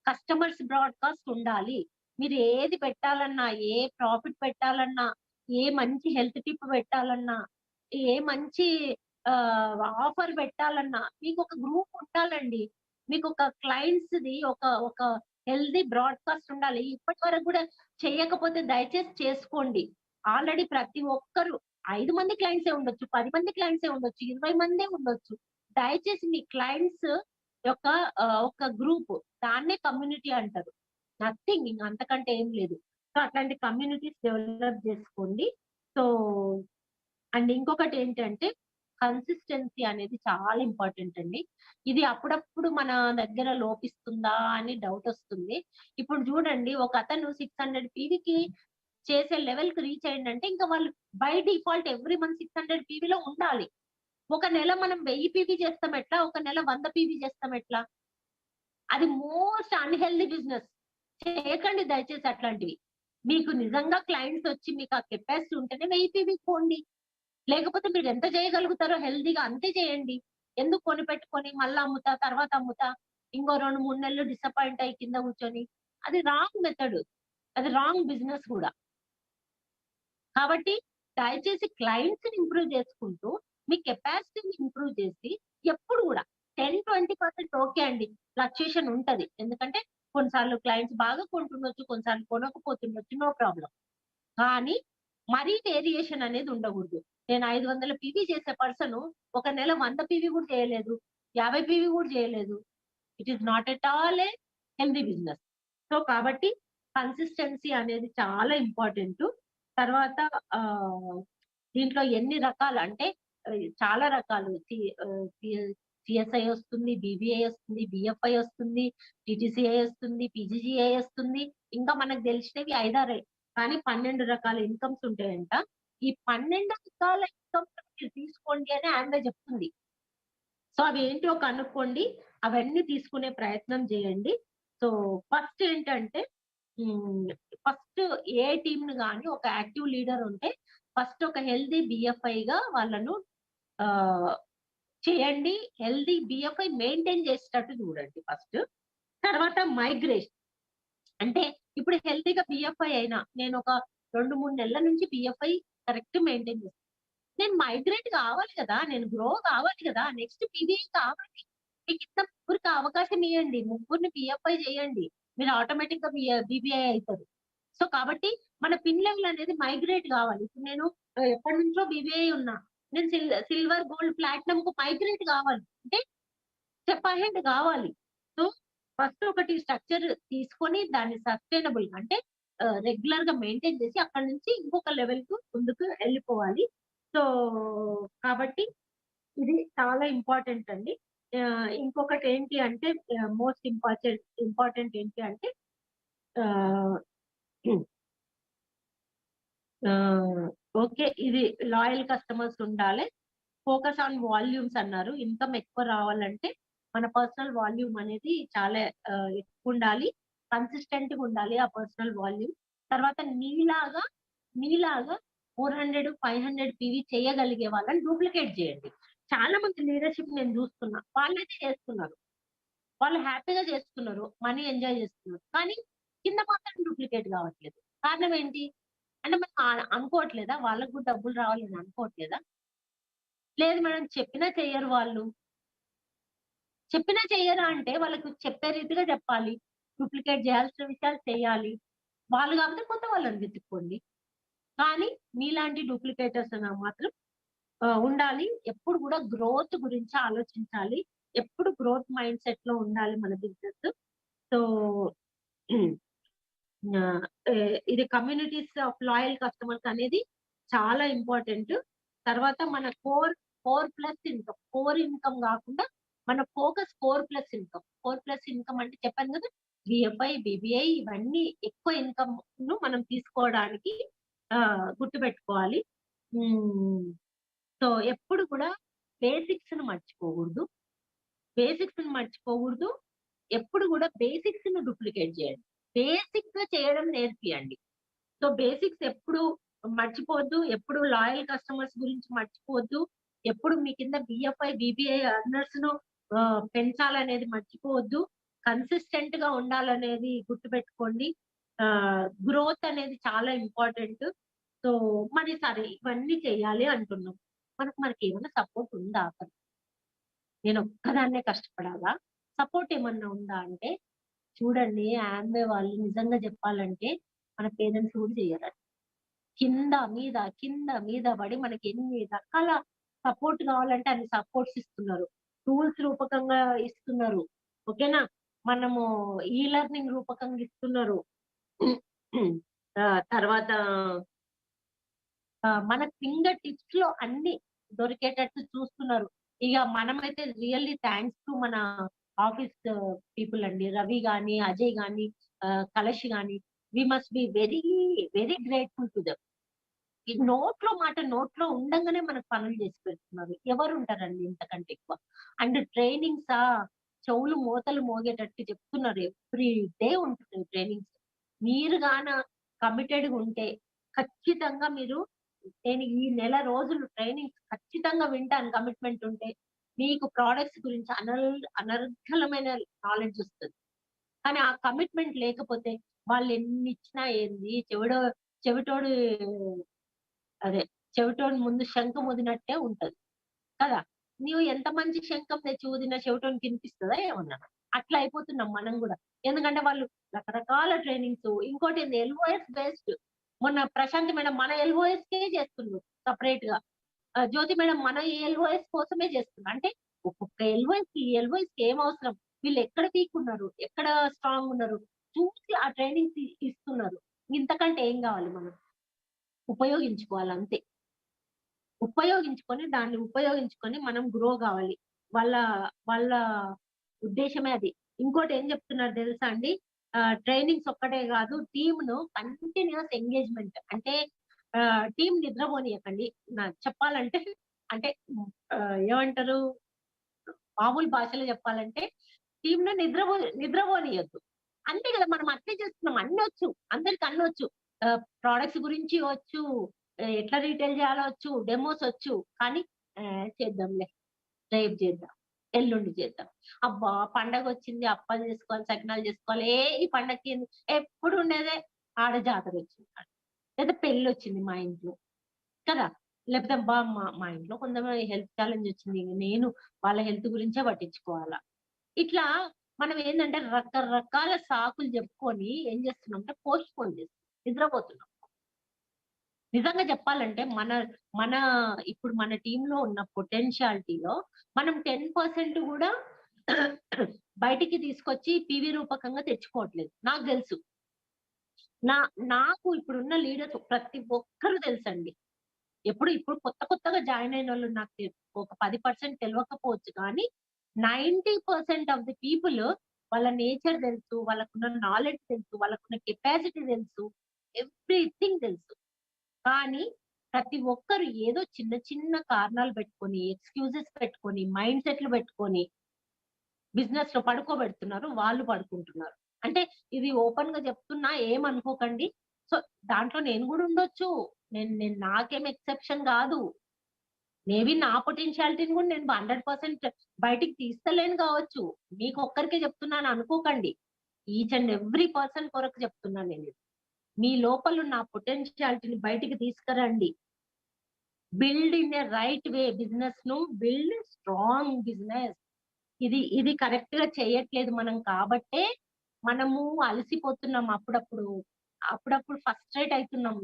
కస్టమర్స్ బ్రాడ్‌కాస్ట్ ఉండాలి. మీరు ఏది పెట్టాలన్నా, ఏ ప్రాఫిట్ పెట్టాలన్నా, ఏ మంచి హెల్త్ టిప్ పెట్టాలన్నా, ఏ మంచి ఆఫర్ పెట్టాలన్నా మీకొక గ్రూప్ ఉండాలండి. మీకొక క్లయింట్స్‌ది ఒక హెల్తీ బ్రాడ్‌కాస్ట్ ఉండాలి. ఇప్పటి వరకు గూడా చేయకపోతే దయచేసి చేసుకోండి. ఆల్రెడీ ప్రతి ఒక్కరు 5 మంది క్లయింట్సే ఉండొచ్చు, 10 మంది క్లయింట్సే ఉండొచ్చు, 20 మందే ఉండొచ్చు. దయచేసి మీ క్లయింట్స్ యొక్క ఒక గ్రూప్ దాన్నే కమ్యూనిటీ అంటారు. నథింగ్ ఇంక అంతకంటే ఏం లేదు. సో అట్లాంటి కమ్యూనిటీస్ డెవలప్ జేసుకోండి. సో అండ్ ఇంకొకటేంటంటే కన్సిస్టెన్సీ అనేది చాలా ఇంపార్టెంట్ అండి. ఇది అప్పుడప్పుడు మన దగ్గర లోపిస్తుందా అని డౌట్ వస్తుంది. ఇప్పుడు చూడండి, ఒకతను 600 పీవీకి చేసే లెవెల్‌కి రీచ్ అయిండంటే ఇంక వాళ్ళు బై డిఫాల్ట్ ఎవ్రీ మంత్ 600 పీవీలో ఉండాలి. ఒక నెల మనం 1000 పీవీ చేస్తాం ఎట్లా? ఒక నెల 100 పీవీ చేస్తాం ఎట్లా? అది మోస్ట్ అన్‌హెల్తీ బిజినెస్. చేయకండి దయచేసి అట్లాంటివి. మీకు నిజంగా క్లయింట్స్ వచ్చి మీకు ఆ కెపాసిటీ ఉంటేనే 1000 పీవీకి పోండి. లేకపోతే మీరెంత చేయగలుగుతారో హెల్తీగా అంతే చేయండి. ఎందుకు కొనిపెట్టుకొని మళ్ళా అమ్ముతా, తర్వాత అమ్ముతా, ఇంకో 2, 3 నెలలు డిసప్పాయింట్ అయ్యి కింద కూర్చొని, అది రాంగ్ మెథడ్. అది రాంగ్ బిజినెస్ గూడా. కాబట్టి దయచేసి క్లయింట్స్‌ని ఇంప్రూవ్ చేసుకుంటూ, మీ కెపాసిటీని ఇంప్రూవ్ చేసి, ఎప్పుడు గూడా 10, 20% ఓకే అండి. ఫ్లక్చుయేషన్ ఉంటది. ఎందుకంటే కొన్నిసార్లు క్లయింట్స్ బాగా కొంటుండొచ్చు, కొన్నిసార్లు కొనకపోతుండొచ్చు. No problem. కానీ మరీ వేరియేషన్ అనేది ఉండగూడదు. నేను 500 పీవీ చేసే పర్సను ఒక నెల 100 పీవీ గూడా చేయలేదు. 50 పీవీ గూడా చేయలేదు. It is not at all a healthy business. So, కాబట్టి కన్సిస్టెన్సీ అనేది చాలా ఇంపార్టెంటు. తర్వాత ఆహ్, దీంట్లో ఎన్ని రకాలు అంటే చాలా రకాలు సిఎస్ఐ వస్తుంది, బీబీఐ వస్తుంది, బీఎఫ్ఐ వస్తుంది, టీటీసీఐ వస్తుంది, పీజీజీఐ వస్తుంది. ఇంకా మనకు తెలిసినవి 5, 6 కానీ 12 రకాల ఇన్‌కమ్స్ ఉంటాయంట. ఈ 12 రకాల ఇన్‌కమ్స్ మీరు తీసుకోండి అని ఆమె చెప్తుంది. సో, అవేంటో కనుక్కోండి. అవన్నీ తీసుకునే ప్రయత్నం జేయండి. సో, ఫస్ట్ ఏంటంటే హ్మ్. ఫస్ట్ ఏ టీమ్‌ని గాని ఒక యాక్టివ్ లీడర్ ఉంటే ఫస్ట్ ఒక హెల్తీ బీఎఫ్ఐగా వాళ్ళను ఆహ్, చేయండి. హెల్తీ బీఎఫ్ఐ మెయింటైన్ చేసేటట్టు చూడండి ఫస్ట్. తర్వాత మైగ్రేషన్. అంటే ఇప్పుడు హెల్తీగా బీఎఫ్ఐ అయినా నేనొక 2, 3 నెలల నుంచి బీఎఫ్ఐ కరెక్ట్ మెయింటైన్ చేస్తున్నా. నేను మైగ్రేట్ కావాలి కదా! నేను గ్రో కావాలి కదా! నెక్స్ట్ పీబీఐ కావాలి. మీకింకా ముగ్గురికి అవకాశం ఇయ్యండి. ముగ్గురిని బీఎఫ్ఐ చేయండి. మీరు ఆటోమేటిక్‌గా బీబీఐ అయితారు. సో, కాబట్టి మన పిన్ లెవెల్ అనేది మైగ్రేట్ కావాలి. ఇప్పుడు నేను ఎప్పటినుంచో బీబీఐ ఉన్నా. నేను సిల్వర్, గోల్డ్, ప్లాటినంకు మైగ్రేట్ కావాలి. అంటే స్టెప్ అహెడ్ గావాలి. సో, ఫస్ట్ ఒకటి స్ట్రక్చర్ తీసుకొని దాన్ని సస్టైనబుల్‌గా అంటే రెగ్యులర్‌గా మెయింటైన్ చేసి అక్కడి నుంచి ఇంకొక లెవెల్‌కు ముందుకు ఎళ్ళిపోవాలి. సో, కాబట్టి ఇది చాలా ఇంపార్టెంట్ అండి. ఇంకొకటేంటి అంటే మోస్ట్ ఇంపార్టెంట్ ఏంటి అంటే ఆహ్, ఆహ్, ఓకే. ఇది లాయల్ కస్టమర్స్ ఉండాలె. ఫోకస్ ఆన్ వాల్యూమ్స్ అన్నారు. ఇన్‌కమ్ ఎక్కువ రావాలంటే మన పర్సనల్ వాల్యూమ్ అనేది చాలా ఎక్కువుండాలి. కన్సిస్టెంట్‌గా ఉండాలి ఆ పర్సనల్ వాల్యూమ్. తర్వాత నీలాగా 400, 500 పీవీ చేయగలిగే వాళ్ళని డూప్లికేట్ చేయండి. చాలా మంది లీడర్‌షిప్ నేను చూస్తున్నా. వాళ్ళైతే చేస్తున్నారు. వాళ్ళు హ్యాపీగా చేస్తున్నారు. మనీ ఎంజాయ్ చేస్తున్నారు. కానీ కింద మాత్రం డూప్లికేట్ కావట్లేదు. కారణం ఏంటి? అంటే మనం అనుకోవట్లేదా? వాళ్ళకి కూడా డబ్బులు రావాలని అనుకోవట్లేదా? లేదు మేడం చెప్పినా చెయ్యరు వాళ్ళు. చెప్పినా చెయ్యరా అంటే వాళ్ళకి చెప్పే రీతిగా చెప్పాలి. డూప్లికేట్ చేయాల్సిన విషయాలు చేయాలి. వాళ్ళు కాకపోతే కొత్త వాళ్ళని వెతుక్కోండి. కానీ మీలాంటి డూప్లికేటర్స్ మాత్రం ఉండాలి. ఎప్పుడు కూడా గ్రోత్ గురించి ఆలోచించాలి. ఎప్పుడు గ్రోత్ మైండ్ సెట్‌లో ఉండాలి మన బిజినెస్. సో, ఆహ్, ఇది కమ్యూనిటీస్ ఆఫ్ లాయల్ కస్టమర్స్ అనేది చాలా ఇంపార్టెంట్. తర్వాత మన core plus income. Core income గాకుండా మన focus core plus income. Core plus income అంటే చెప్పాను గదా! బీఎఫ్ఐ, బీబీఐ ఇవన్నీ ఎక్కువ ఇన్‌కమ్‌ను మనం తీసుకోవడానికి గుర్తుపెట్టుకోవాలి. హ్మ్. సో, ఎప్పుడు కూడా బేసిక్స్‌ని మర్చిపోకూడదు. బేసిక్స్‌ని మర్చిపోకూడదు. ఎప్పుడు గూడా బేసిక్స్‌ని డూప్లికేట్ చేయండి. బేసిక్‌గా చేయడం నేర్పియండి. సో, బేసిక్స్ ఎప్పుడు మర్చిపోవద్దు. ఎప్పుడు లాయల్ కస్టమర్స్ గురించి మర్చిపోవద్దు. ఎప్పుడు మీ కింద బీఎఫ్ఐ, బీబీఐ ఎర్నర్స్‌ను పెంచాలనేది మర్చిపోవద్దు. కన్సిస్టెంట్‌గా ఉండాలనేది గుర్తుపెట్టుకోండి. గ్రోత్ అనేది చాలా ఇంపార్టెంట్. సో, మరి సరే ఇవన్నీ చేయాలి అంటున్నాం. మనకేమైనా సపోర్ట్ ఉందా అసలు? నేనొక్కదాన్నే కష్టపడాలా? సపోర్ట్ ఏమన్నా ఉందా అంటే, చూడండి యామ్వే వాళ్ళు నిజంగా జెప్పాలంటే, మన పేరెంట్స్ గూడా చెయ్యరండి. కింద మీద పడి మనకి ఎన్ని రకాల సపోర్ట్ కావాలంటే అన్ని సపోర్ట్స్ ఇస్తున్నారు. టూల్స్ రూపకంగా ఇస్తున్నారు. ఓకేనా? మనము లెర్నింగ్ రూపకంగా ఇస్తున్నారు. తర్వాత మన ఫింగర్ టిప్స్‌లో అన్ని. దొరికేటట్టు చూస్తున్నారు. ఇక మనమైతే రియల్లీ థాంక్స్ టు మన ఆఫీస్ పీపుల్ అండి. రవి గాని, అజయ్ గాని, కలష్ గాని, we must be very, very grateful to them. ఈ నోట్లో మాట నోట్లో ఉండంగానే మనకు పనులు చేసి పెడుతున్నారు. ఎవరుంటారండి ఇంతకంటే ఎక్కువ? అండ్ ట్రైనింగ్సా, చెవులు మోతలు మోగేటట్టు చెప్తున్నారు. ఎవ్రీ డే ఉంటున్నాయి ట్రైనింగ్స్. మీరు గాన కమిటెడ్‌గా ఉంటే ఖచ్చితంగా మీరు, నేను ఈ నెల రోజులు ట్రైనింగ్స్ ఖచ్చితంగా వింటాను కమిట్మెంట్ ఉంటే. మీకు ప్రొడక్ట్స్ గురించి అనర్గళమైన నాలెడ్జ్ ఒస్తది. కానీ ఆ కమిట్మెంట్ లేకపోతే వాళ్ళెన్నిచ్చినా ఏంది, చెవిటోడు అదే. చెవిటోడు ముందు శంఖం ఊదినట్టే ఉంటది. కదా! నీవు ఎంత మంచి శంఖం తెచ్చి ఊదినా చెవిటోనికి ఇనిపిస్తదా ఏమన్నా? అట్లా అయిపోతున్నాం మనం గూడా. ఎందుకంటే వాళ్ళు రకరకాల ట్రైనింగ్స్, ఇంకోటేంది ఎల్ఓఎస్ బేస్డ్. మొన్న ప్రశాంతి మేడం మన ఎల్ఓఎస్‌కే చేస్తుండ్రు సెపరేట్‌గా. జ్యోతి మేడం మన ఎల్ఓఎస్ కోసమే చేస్తున్నారు. అంటే ఒక్కొక్క ఎల్ఓఎస్‌కి ఏం అవసరం? వీళ్ళెక్కడ వీక్ ఉన్నారు? ఎక్కడ స్ట్రాంగ్ ఉన్నారు? చూసి ఆ ట్రైనింగ్స్ ఇస్తున్నారు. ఇంతకంటే ఏం గావాలి మనం? ఉపయోగించుకోవాలంతే. ఉపయోగించుకొని మనం గ్రో గావాలి. వాళ్ళ వాళ్ళ ఉద్దేశ్యమే అది. ఇంకోటేం జెప్తున్నారు తెలుసా అండి? ట్రైనింగ్స్ ఒక్కటే గాదు, టీమ్‌ను కంటిన్యూయస్ ఎంగేజ్‌మెంట్. అంటే టీమ్ నిద్రపోనీయకండి. చెప్పాలంటే అంటే ఏమంటారు? మామూలు భాషలో చెప్పాలంటే టీమ్‌ను నిద్రపోనియొద్దు. అంతే కదా! మనం అట్లే చేస్తున్నాం. అన్నొచ్చు. అందరికి అన్నొచ్చు. ప్రొడక్ట్స్ గురించి వచ్చు. ఎట్లా రీటైల్ చేయాలో వచ్చు. డెమోస్ వచ్చు. కానీ చేద్దాంలే. రేపు చేద్దాం. ఎల్లుండి చేద్దాం. అబ్బా! పండగొచ్చింది. అప్పాలు చేసుకోవాలి, సకినాలు చేసుకోవాలి. ఈ పండగకేంది ఎప్పుడు ఉండేదే. ఆడ జాతరొచ్చింది. లేదా పెళ్లొచ్చింది మా ఇంట్లో. కదా! లేకపోతే అబ్బా! మా మా ఇంట్లో కొంతమంది హెల్త్ ఛాలెంజ్ వచ్చింది. నేను వాళ్ళ హెల్త్ గురించే పట్టించుకోవాలా. ఇట్లా మనం ఏందంటే రకరకాల సాకులు చెప్పుకొని ఏం చేస్తున్నామంటే పోస్ట్‌పోన్ చేస్తున్నాం. నిద్రపోతున్నాం. నిజంగా చెప్పాలంటే మన ఇప్పుడు మన టీమ్‌లో ఉన్న పొటెన్షియాలిటీలో మనం 10% గూడా బయటికి తీసుకొచ్చి పీవీ రూపకంగా తెచ్చుకోవట్లేదు. నాకు తెలుసు. నా నాకు ఇప్పుడున్న లీడర్స్ ప్రతి ఒక్కరు తెలుసండి. ఇప్పుడు కొత్తగా జాయిన్ అయినోళ్ళు నాకు ఒక 10% తెలవకపోవచ్చు కానీ, 90% ఆఫ్ ది పీపుల్ వాళ్ళ నేచర్ తెలుసు. వాళ్ళకున్న నాలెడ్జ్ తెలుసు. వాళ్ళకున్న కెపాసిటీ తెలుసు. ఎవ్రీథింగ్ తెలుసు. కానీ ప్రతి ఒక్కరు ఏదో చిన్న చిన్న కారణాలు పెట్టుకొని, ఎక్స్‌క్యూజెస్ పెట్టుకొని, మైండ్ సెట్‌లు పెట్టుకొని బిజినెస్‌లో పడుకోబెడుతున్నారు. వాళ్ళు పడుకుంటున్నారు. అంటే ఇది ఓపెన్‌గా చెప్తున్నా ఏమనుకోకండి. సో, దాంట్లో నేను గూడా ఉండొచ్చు. నేను నేను నాకేం ఎక్సెప్షన్ గాదు. మేబీ నా పొటెన్షియాలిటీని గూడా నేను 100% బయటికి తీస్తలేను గావచ్చు. మీకొక్కరికే చెప్తున్నాను అనుకోకండి. ఈచ్ అండ్ ఎవ్రీ పర్సన్ కొరకు చెప్తున్నాను నేనిది. మీ లోపలున్న ఆ పొటెన్షియాలిటీని బయటికి తీసుకురండి. Build in a right way బిజినెస్‌ను బిల్డ్ స్ట్రాంగ్ బిజినెస్. ఇది కరెక్ట్‌గా చేయట్లేదు మనం కాబట్టే, మనము అలసిపోతున్నాం అప్పుడప్పుడు. అప్పుడప్పుడు ఫ్రస్ట్రేట్ అయితున్నాం.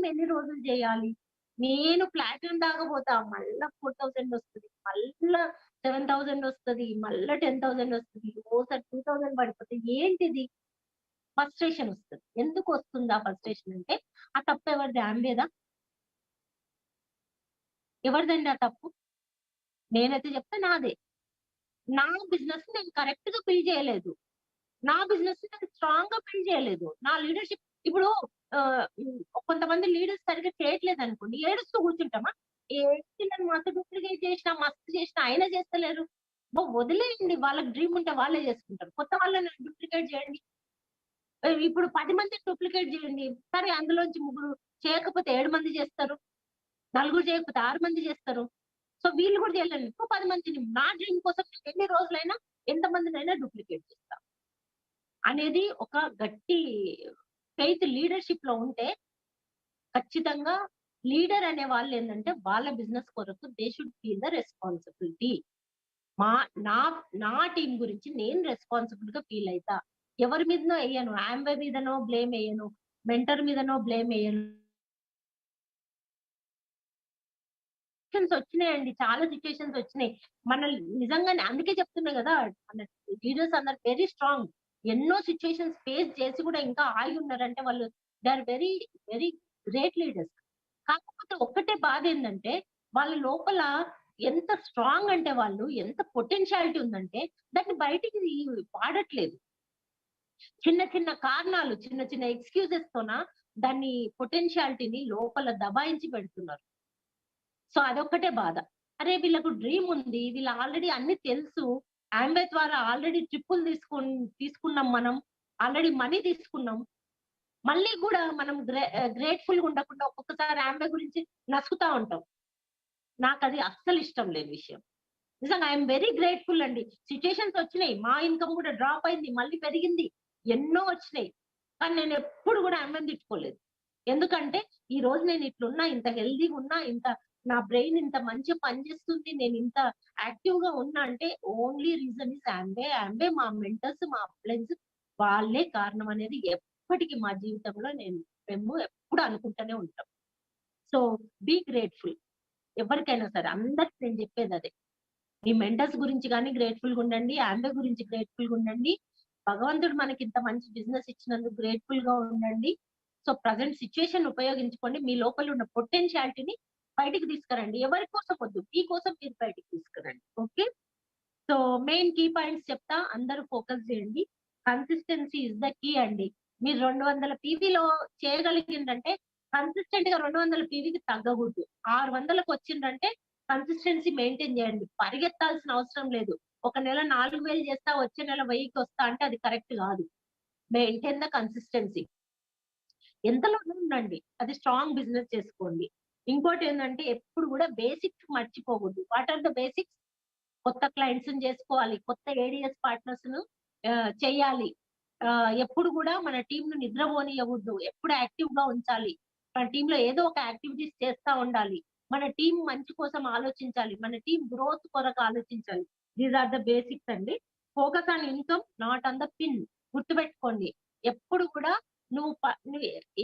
ఎన్ని రోజులు జేయాలి? నేను ప్లాటినం దాకా పోతా. మళ్ళా 4000 వస్తది. మళ్ళా 7000 వస్తది. మళ్ళా 10,000 వస్తది. ఓసారి 2000 పడిపోతే ఏంటిది? ఫ్రస్ట్రేషన్ వస్తది. ఎందుకొస్తుంది ఆ ఫ్రస్ట్రేషన్ అంటే, ఆ తప్పు ఎవరిది? ఆమెదేదా? ఎవరిదండి ఆ తప్పు? నేనైతే చెప్తా నాదే. నా బిజినెస్ నేను కరెక్ట్‌గా బిల్డ్ చేయలేదు. నా బిజినెస్ నేను స్ట్రాంగ్‌గా బిల్డ్ చేయలేదు. నా లీడర్‌షిప్ ఇప్పుడు కొంతమంది లీడర్స్ సరిగ్గా చేయట్లేదనుకోండి, ఏడుస్తూ కూర్చుంటామా? ఏంటి నన్ను మస్తు డూప్లికేట్ చేసినా, మస్తు చేసినా అయినా చేస్తలేరు. వదిలేయండి. వాళ్ళకి డ్రీమ్ ఉంటే వాళ్ళే చేసుకుంటారు. కొత్త వాళ్ళని డూప్లికేట్ చేయండి. ఇప్పుడు 10 మందిని డూప్లికేట్ చేయండి. సరే అందులోంచి ముగ్గురు చేయకపోతే 7 మంది చేస్తారు. నలుగురు చేయకపోతే 6 మంది చేస్తారు. సో వీళ్ళు కూడా చేయాలని ఇంకో 10 మందిని నా డ్రీమ్ కోసం నేను ఎన్ని రోజులైనా ఎంత మందినైనా డూప్లికేట్ చేస్తా. అనేది ఒక గట్టి ఫెయిత్ లీడర్‌షిప్‌లో ఉంటే ఖచ్చితంగా లీడర్ అనే వాళ్ళేందంటే వాళ్ళ బిజినెస్ కొరకు they should feel the responsibility. మా నా నా టీమ్ గురించి నేను రెస్పాన్సిబుల్‌గా ఫీల్ అయితా. ఎవరి మీదనో ఎయ్యను. యామ్‌వే మీదనో బ్లేమ్ ఎయ్యను. మెంటర్ మీదనో బ్లేమ్ ఎయ్యను. సిట్యుయేషన్స్ వచ్చినాయండి. చాలా సిట్యుయేషన్స్ వచ్చినాయి. నిజంగానే అందుకే చెప్తున్నా గదా! మన లీడర్స్ అందరూ వెరీ స్ట్రాంగ్. ఎన్నో సిట్యుయేషన్స్ ఫేస్ చేసి కూడా ఇంకా ఆగి ఉన్నారంటే వాళ్ళు they are very, very great leaders. కాకపోతే ఒక్కటే బాధేందంటే వాళ్ళ లోపల ఎంత స్ట్రాంగ్ అంటే వాళ్ళు ఎంత పొటెన్షియాలిటీ ఉందంటే దాన్ని బయటికి వాడట్లేదు. చిన్న చిన్న కారణాలు, చిన్న చిన్న ఎక్స్‌క్యూజెస్ తోన దాన్ని పొటెన్షియాలిటీని లోపల దబాయించి పెడుతున్నారు. సో అదొక్కటే బాధ. అరే వీళ్ళకు డ్రీమ్ ఉంది. వీళ్ళు ఆల్రెడీ అన్ని తెలుసు. యాంబే ద్వారా ఆల్రెడీ ట్రిప్పులు తీసుకున్నాం మనం. ఆల్రెడీ మనీ తీసుకున్నాం. మళ్ళీ గూడా మనం గ్రేట్‌ఫుల్‌గా ఉండకుండా ఒక్కొక్కసారి యాంబే గురించి నసుకుతా ఉంటాం. నాకది అస్సలు ఇష్టం లేని విషయం. నిజంగా ఐయామ్ వెరీ గ్రేట్‌ఫుల్ అండి. సిట్యుయేషన్స్ వచ్చినాయి. మా ఇన్‌కమ్ గూడా డ్రాప్ అయింది. మళ్ళీ పెరిగింది. ఎన్నో వచ్చినాయి. కానీ నేనెప్పుడు గూడా అమ్మని తిట్టుకోలేదు. ఎందుకంటే ఈ రోజు నేను ఇట్లున్నా, ఇంత హెల్తీగా ఉన్నా, నా బ్రెయిన్ ఇంత మంచిగా పనిచేస్తుంది. నేనింత యాక్టివ్‌గా ఉన్నా అంటే ఓన్లీ రీజన్ ఈస్ యాంబే. యాంబే మా మెంటర్స్, మా అప్లయన్స్ వాళ్ళే కారణం అనేది ఎప్పటికి మా జీవితంలో మేము ఎప్పుడు అనుకుంటూనే ఉంటాం. So be grateful. ఎవరికైనా సరే అందరికి నేను చెప్పేదదే. మీ మెంటర్స్ గురించి గాని గ్రేట్‌ఫుల్‌గా ఉండండి. యాంబే గురించి గ్రేట్‌ఫుల్‌గా ఉండండి. భగవంతుడు మనకింత మంచి బిజినెస్ ఇచ్చినందుకు గ్రేట్‌ఫుల్‌గా ఉండండి. సో ప్రెజెంట్ సిట్యుయేషన్ ఉపయోగించుకోండి. మీ లోపల ఉన్న పొటెన్షియాలిటీని బయటికి తీసుకురండి. ఎవరి కోసం వద్దు. మీకోసం మీరు బయటికి తీసుకురండి. Okay. So main key points చెప్తా. అందరూ ఫోకస్ చేయండి. కన్సిస్టెన్సీ ఇస్ ద కీ అండి. మీరు 200 పీవీలో చేయగలిగిందంటే కన్సిస్టెంట్‌గా 200 పీవీకి తగ్గకూడదు. 600కి వచ్చిందంటే కన్సిస్టెన్సీ మెయింటైన్ చేయండి. పరిగెత్తాల్సిన అవసరం లేదు. ఒక నెల 4000 చేస్తా, వచ్చే నెల 1000కి వస్తా అంటే అది కరెక్ట్ కాదు. Maintain the consistency. ఎంతలోనే ఉండండి. అది స్ట్రాంగ్ బిజినెస్ చేసుకోండి. ఇంకోటేందంటే ఎప్పుడు కూడా బేసిక్స్ మర్చిపోకూడదు. What are the basics? కొత్త క్లయింట్స్‌ని జేసుకోవాలి. కొత్త ఏడీఎస్ పార్ట్నర్స్‌ను చెయ్యాలి. ఎప్పుడు గూడా మన టీమ్‌ను నిద్రపోనియ్యగూడదు. ఎప్పుడు యాక్టివ్‌గా ఉంచాలి. మన టీమ్‌లో ఏదో ఒక యాక్టివిటీస్ చేస్తా ఉండాలి. మన టీమ్ మంచి కోసం ఆలోచించాలి. మన టీమ్ గ్రోత్ కొరకు ఆలోచించాలి. దీస్ ఆర్ ద బేసిక్స్ అండి. Focus on income not on the pin. గుర్తుపెట్టుకోండి. ఎప్పుడు కూడా నువ్వు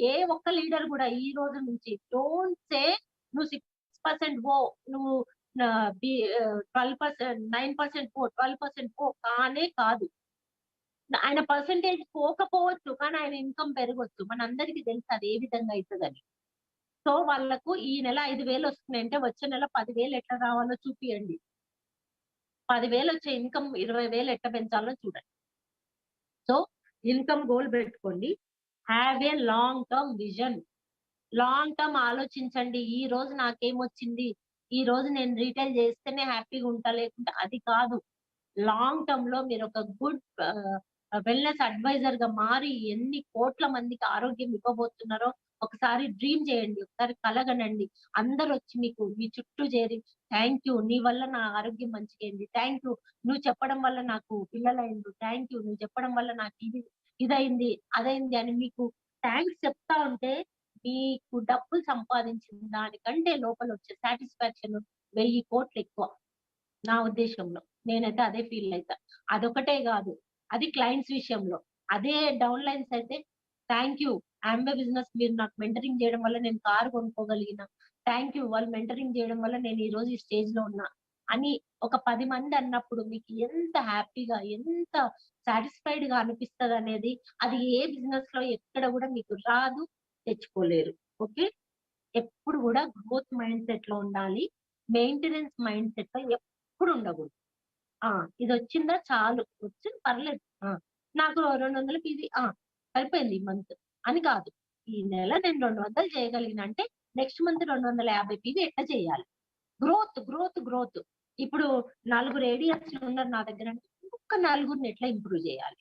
ఏ ఒక్క లీడర్ గూడా ఈ రోజు నుంచి డోంట్ సే నువ్వు 6% పో. నువ్వు ఆహ్, బి 12% 9% పో, 12% పో కానే కాదు. ఆయన పర్సెంటేజ్ పోకపోవచ్చు. కానీ ఆయన ఇన్‌కమ్ పెరగొచ్చు. మనందరికీ తెలుసు అది ఏ విధంగా అయితదని. సో వాళ్ళకు ఈ నెల 5,000 వస్తున్నాయంటే వచ్చే నెల 10,000 ఎట్లా రావాలో చూపియండి. 10,000 వచ్చే ఇన్‌కమ్ 20,000 ఎట్లా పెంచాలో చూడండి. సో ఇన్‌కమ్ గోల్ పెట్టుకోండి. Have a long term vision. Long term ఆలోచించండి. ఈ రోజు నాకేమొచ్చింది? ఈ రోజు నేను రీటైల్ చేస్తేనే హ్యాపీగా ఉంటా. లేకుంటే అది కాదు. లాంగ్ టర్మ్‌లో మీరొక గుడ్ వెల్‌నెస్ అడ్వైజర్‌గా మారి ఎన్ని కోట్ల మందికి ఆరోగ్యం ఇవ్వబోతున్నారో ఒకసారి డ్రీమ్ చేయండి. ఒకసారి కలగనండి. అందరొచ్చి మీ చుట్టూ చేరి థాంక్ యూ. నీ వల్ల నా ఆరోగ్యం మంచిగయింది. Thank you. నువ్వు చెప్పడం వల్ల నాకు పిల్లలయిండ్రు. Thank you. నువ్వు చెప్పడం వల్ల నాకు ఇదయింది, అదయింది అని మీకు థాంక్స్ చెప్తా ఉంటే మీకు డబ్బులు సంపాదించిన దానికంటే లోపలొచ్చే సాటిస్ఫాక్షన్ 1000,00,00,000 ఎక్కువ. నా ఉద్దేశంలో. నేనైతే అదే ఫీల్ అయితా. అదొకటే గాదు. అది క్లయింట్స్ విషయంలో. అదే డౌన్ లైన్స్ అయితే థాంక్ యూ. యాంబే బిజినెస్ మీరు నాకు మెంటరింగ్ జేయడం వల్ల నేను కారు కొనుక్కోగలిగిన. Thank you. వాళ్ళు మెంటరింగ్ జేయడం వల్ల నేను ఈరోజు ఈ స్టేజ్‌లో ఉన్నా. అని ఒక 10 మంది అన్నప్పుడు మీకు ఎంత హ్యాపీగా, ఎంత సాటిస్ఫైడ్‌గా అనిపిస్తదనేది అది ఏ బిజినెస్‌లో ఎక్కడ గూడా మీకు రాదు, తెచ్చుకోలేరు. ఓకే. ఎప్పుడు గూడా గ్రోత్ మైండ్ సెట్‌లో ఉండాలి. మెయింటెనెన్స్ మైండ్ సెట్‌లో ఎప్పుడు ఉండగూడదు. ఆ! ఇదొచ్చిందా చాలు. వచ్చింది పర్లేదు. ఆ! నాకు 200 పీజీ సరిపోయింది ఈ మంత్ అని కాదు. ఈ నెల నేను 200 చేయగలిగిన అంటే నెక్స్ట్ మంత్ 250 పీవీ ఎట్లా చేయాలి? Growth, growth, growth. ఇప్పుడు నలుగురు ఏడీఎస్‌లు ఉన్నారు నా దగ్గర అంటే ఇంకొక నలుగురిని ఎట్లా ఇంప్రూవ్ చేయాలి?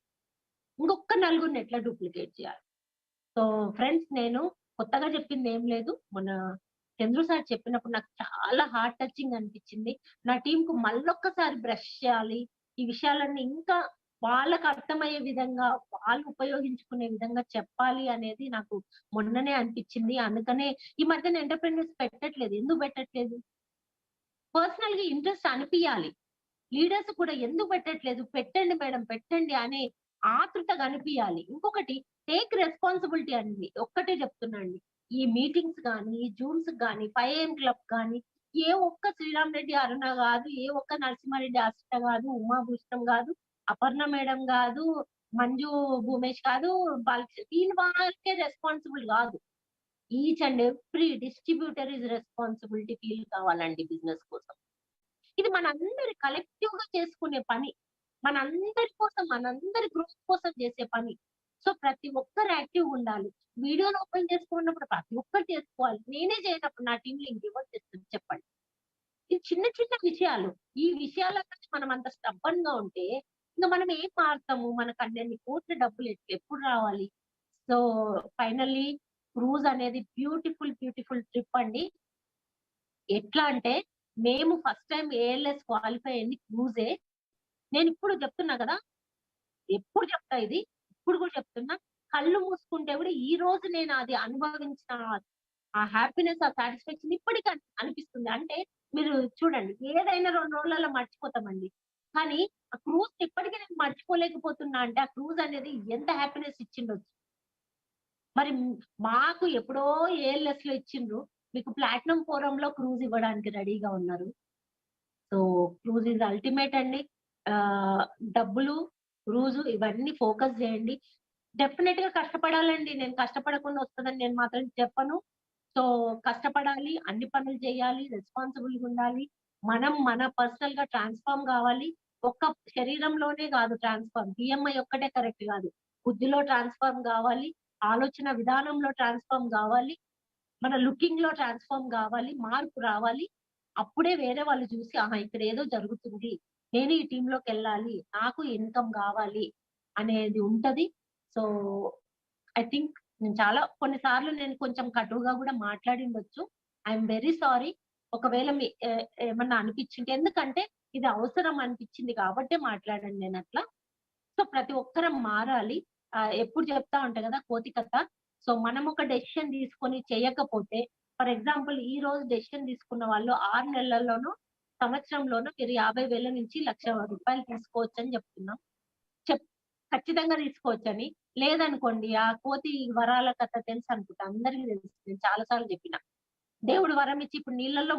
ఇంకొక నలుగురిని ఎట్లా డూప్లికేట్ చేయాలి? సో ఫ్రెండ్స్ నేను కొత్తగా చెప్పిందేం లేదు. మొన్న చంద్రు సార్ చెప్పినప్పుడు నాకు చాలా హార్ట్ టచింగ్ అనిపిచ్చింది. నా టీమ్‌కు మళ్ళొక్కసారి బ్రష్ చేయాలి. ఈ విషయాలన్నీ ఇంకా వాళ్ళకి అర్థమయ్యే విధంగా, వాళ్ళు ఉపయోగించుకునే విధంగా చెప్పాలి అనేది నాకు మొన్ననే అనిపిచ్చింది. అందుకనే ఈ మధ్యన ఎంటర్‌ప్రెన్యూర్స్ పెట్టట్లేదు. ఎందుకు పెట్టట్లేదు? పర్సనల్‌గా ఇంట్రెస్ట్ అనిపియాలి. లీడర్స్ కూడా ఎందుకు పెట్టట్లేదు? పెట్టండి మేడం పెట్టండి అనే ఆతృత కనిపియాలి. ఇంకొకటి టేక్ రెస్పాన్సిబిలిటీ అండి. ఒక్కటే చెప్తున్నా అండి. ఈ మీటింగ్స్ గాని, జూమ్స్ గాని, 5 AM క్లబ్ గాని, ఏ ఒక్క శ్రీరామ్ రెడ్డి అరుణ గాదు, ఏ ఒక్క నరసింహారెడ్డి అసిత గాదు, ఉమాభూషణం గాదు, అపర్ణ మేడం గాదు, మంజు భూమేష్ కాదు, వీళ్ళ వాళ్ళకే రెస్పాన్సిబుల్ గాదు. Each and every distributor is responsibility feel కావాలండి బిజినెస్ కోసం. ఇది మనందరి కలెక్టివ్‌గా చేసుకునే పని. మనందరి కోసం, మనందరి గ్రోత్ కోసం చేసే పని. సో, ప్రతి ఒక్కరు యాక్టివ్‌గుండాలి. వీడియోలు ఓపెన్ చేసుకున్నప్పుడు ప్రతి ఒక్కరు చేసుకోవాలి. నేనే చేయనప్పుడు నా టీమ్‌లో ఇంకెవరు చేస్తారు చెప్పండి. ఇది చిన్న చిన్న విషయాలు. ఈ విషయాలకి మనం అంత స్టబ్బర్న్‌గా ఉంటే, ఇంక మనం ఏం మారుతాము? మనకు అన్నన్ని కోట్ల డబ్బులు ఎప్పుడు రావాలి? సో, ఫైనల్లీ క్రూజ్ అనేది బ్యూటిఫుల్, బ్యూటిఫుల్ ట్రిప్ అండి. ఎట్లా అంటే, మేము ఫస్ట్ టైమ్ ఏఎల్ఎస్ క్వాలిఫై అయింది క్రూజే. నేనిప్పుడు చెప్తున్నా గదా! ఎప్పుడు చెప్తా ఇది. ఇప్పుడు కూడా చెప్తున్నా. కళ్ళు మూసుకుంటే కూడా ఈ రోజు నేను అది అనుభవించిన ఆ హ్యాపీనెస్, ఆ సాటిస్ఫాక్షన్ ఇప్పటికి అనిపిస్తుంది. అంటే మీరు చూడండి ఏదైనా 2 రోజులలో మర్చిపోతామండి. కానీ ఆ క్రూజ్‌ని ఇప్పటికి నేను మర్చిపోలేకపోతున్నా అంటే, ఆ క్రూజ్ అనేది ఎంత హ్యాపీనెస్ ఇచ్చిండొచ్చు. మరి మాకు ఎప్పుడో ఏఎల్ఎస్‌లో ఇచ్చిండ్రు. మీకు ప్లాటినం ఫోరమ్‌లో క్రూజ్ ఇవ్వడానికి రెడీగా ఉన్నారు. సో, క్రూజ్ ఈజ్ అల్టిమేట్ అండి. ఆహ్, డబ్బులు, క్రూజు ఇవన్నీ ఫోకస్ జేయండి. డెఫినెట్‌గా కష్టపడాలండి. నేను కష్టపడకుండా వస్తదని నేను మాత్రం చెప్పను. సో, కష్టపడాలి, అన్ని పనులు చేయాలి, రెస్పాన్సిబుల్‌గుండాలి. మనం మన పర్సనల్‌గా ట్రాన్స్‌ఫార్మ్ గావాలి. ఒక్క శరీరంలోనే గాదు ట్రాన్స్‌ఫార్మ్. బిఎంఐ ఒక్కటే కరెక్ట్ గాదు. బుద్ధిలో ట్రాన్స్‌ఫార్మ్ గావాలి. ఆలోచన విధానంలో ట్రాన్స్‌ఫార్మ్ గావాలి. మన లుకింగ్‌లో ట్రాన్స్‌ఫార్మ్ గావాలి. మార్పు రావాలి. అప్పుడే వేరే వాళ్ళు చూసి ఆహా! ఇక్కడేదో జరుగుతుంది. నేను ఈ టీమ్‌లోకెళ్ళాలి. నాకు ఇన్‌కమ్ గావాలి అనేది ఉంటది. సో, ఐ థింక్ నేను చాలా కొన్ని సార్లు నేను కొంచెం కటువుగా గూడా మాట్లాడిండొచ్చు. I am very sorry. ఒకవేళ ఏమన్నా అనిపిచ్చుంటే ఎందుకంటే ఇది అవసరం అనిపిచ్చింది కాబట్టే మాట్లాడాను నేనట్లా. సో, ప్రతి ఒక్కరం మారాలి. ఎప్పుడు చెప్తా ఉంటా గదా! కోతి కథ. సో, మనం ఒక డెసిషన్ తీసుకొని చేయకపోతే ఫర్ ఎగ్జాంపుల్ ఈ రోజు డెసిషన్ తీసుకున్న వాళ్ళు 6 నెలల్లోనో, సంవత్సరంలోనో మీరు 50,000 నుంచి రూ. 1,00,000 తీసుకోవచ్చని చెప్తున్నాం. చెప్ ఖచ్చితంగా తీసుకోవచ్చని. లేదనుకోండి ఆ కోతి వరాల కథ తెలుసనుకుంటా. అందరికి తెలుసు. నేను చాలా సార్లు చెప్పిన. దేవుడు వరం ఇచ్చి ఇప్పుడు నీళ్ళల్లో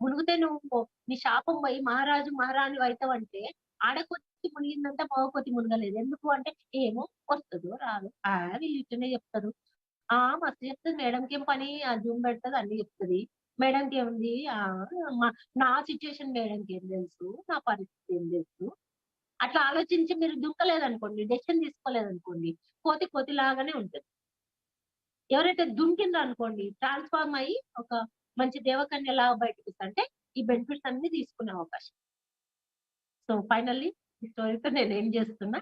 మునిగితే నువ్వు నీ శాపం పోయి మహారాజు, మహారాణివి అయితావంటే, ఆడకోతి మునిగిందంట, మగ కోతి మునగలేదు. ఎందుకు అంటే, ఏమో వస్తదో రాదో. వీళ్ళు ఇట్లనే చెప్తారు. మస్తు చెప్తది మేడంకేం పని జూమ్ పెడతది అన్నీ చెప్తది. మేడంకేముంది మ నా సిట్యుయేషన్ మేడంకేం తెలుసు? నా పరిస్థితి ఏం తెలుసు? అట్లా ఆలోచించి మీరు దుంకలేదనుకోండి, డెసిషన్ తీసుకోలేదనుకోండి, కోతి కోతిలాగానే ఉంటది. ఎవరైతే దుంకిండ్రనుకోండి ట్రాన్స్‌ఫార్మ్ అయ్యి ఒక మంచి దేవకన్యలాగా బయటకొస్తది. అంటే ఈ బెనిఫిట్స్ అన్నీ తీసుకునే అవకాశం. సో, ఫైనల్లీ ఈ స్టోరీతో నేనేం జేస్తున్నా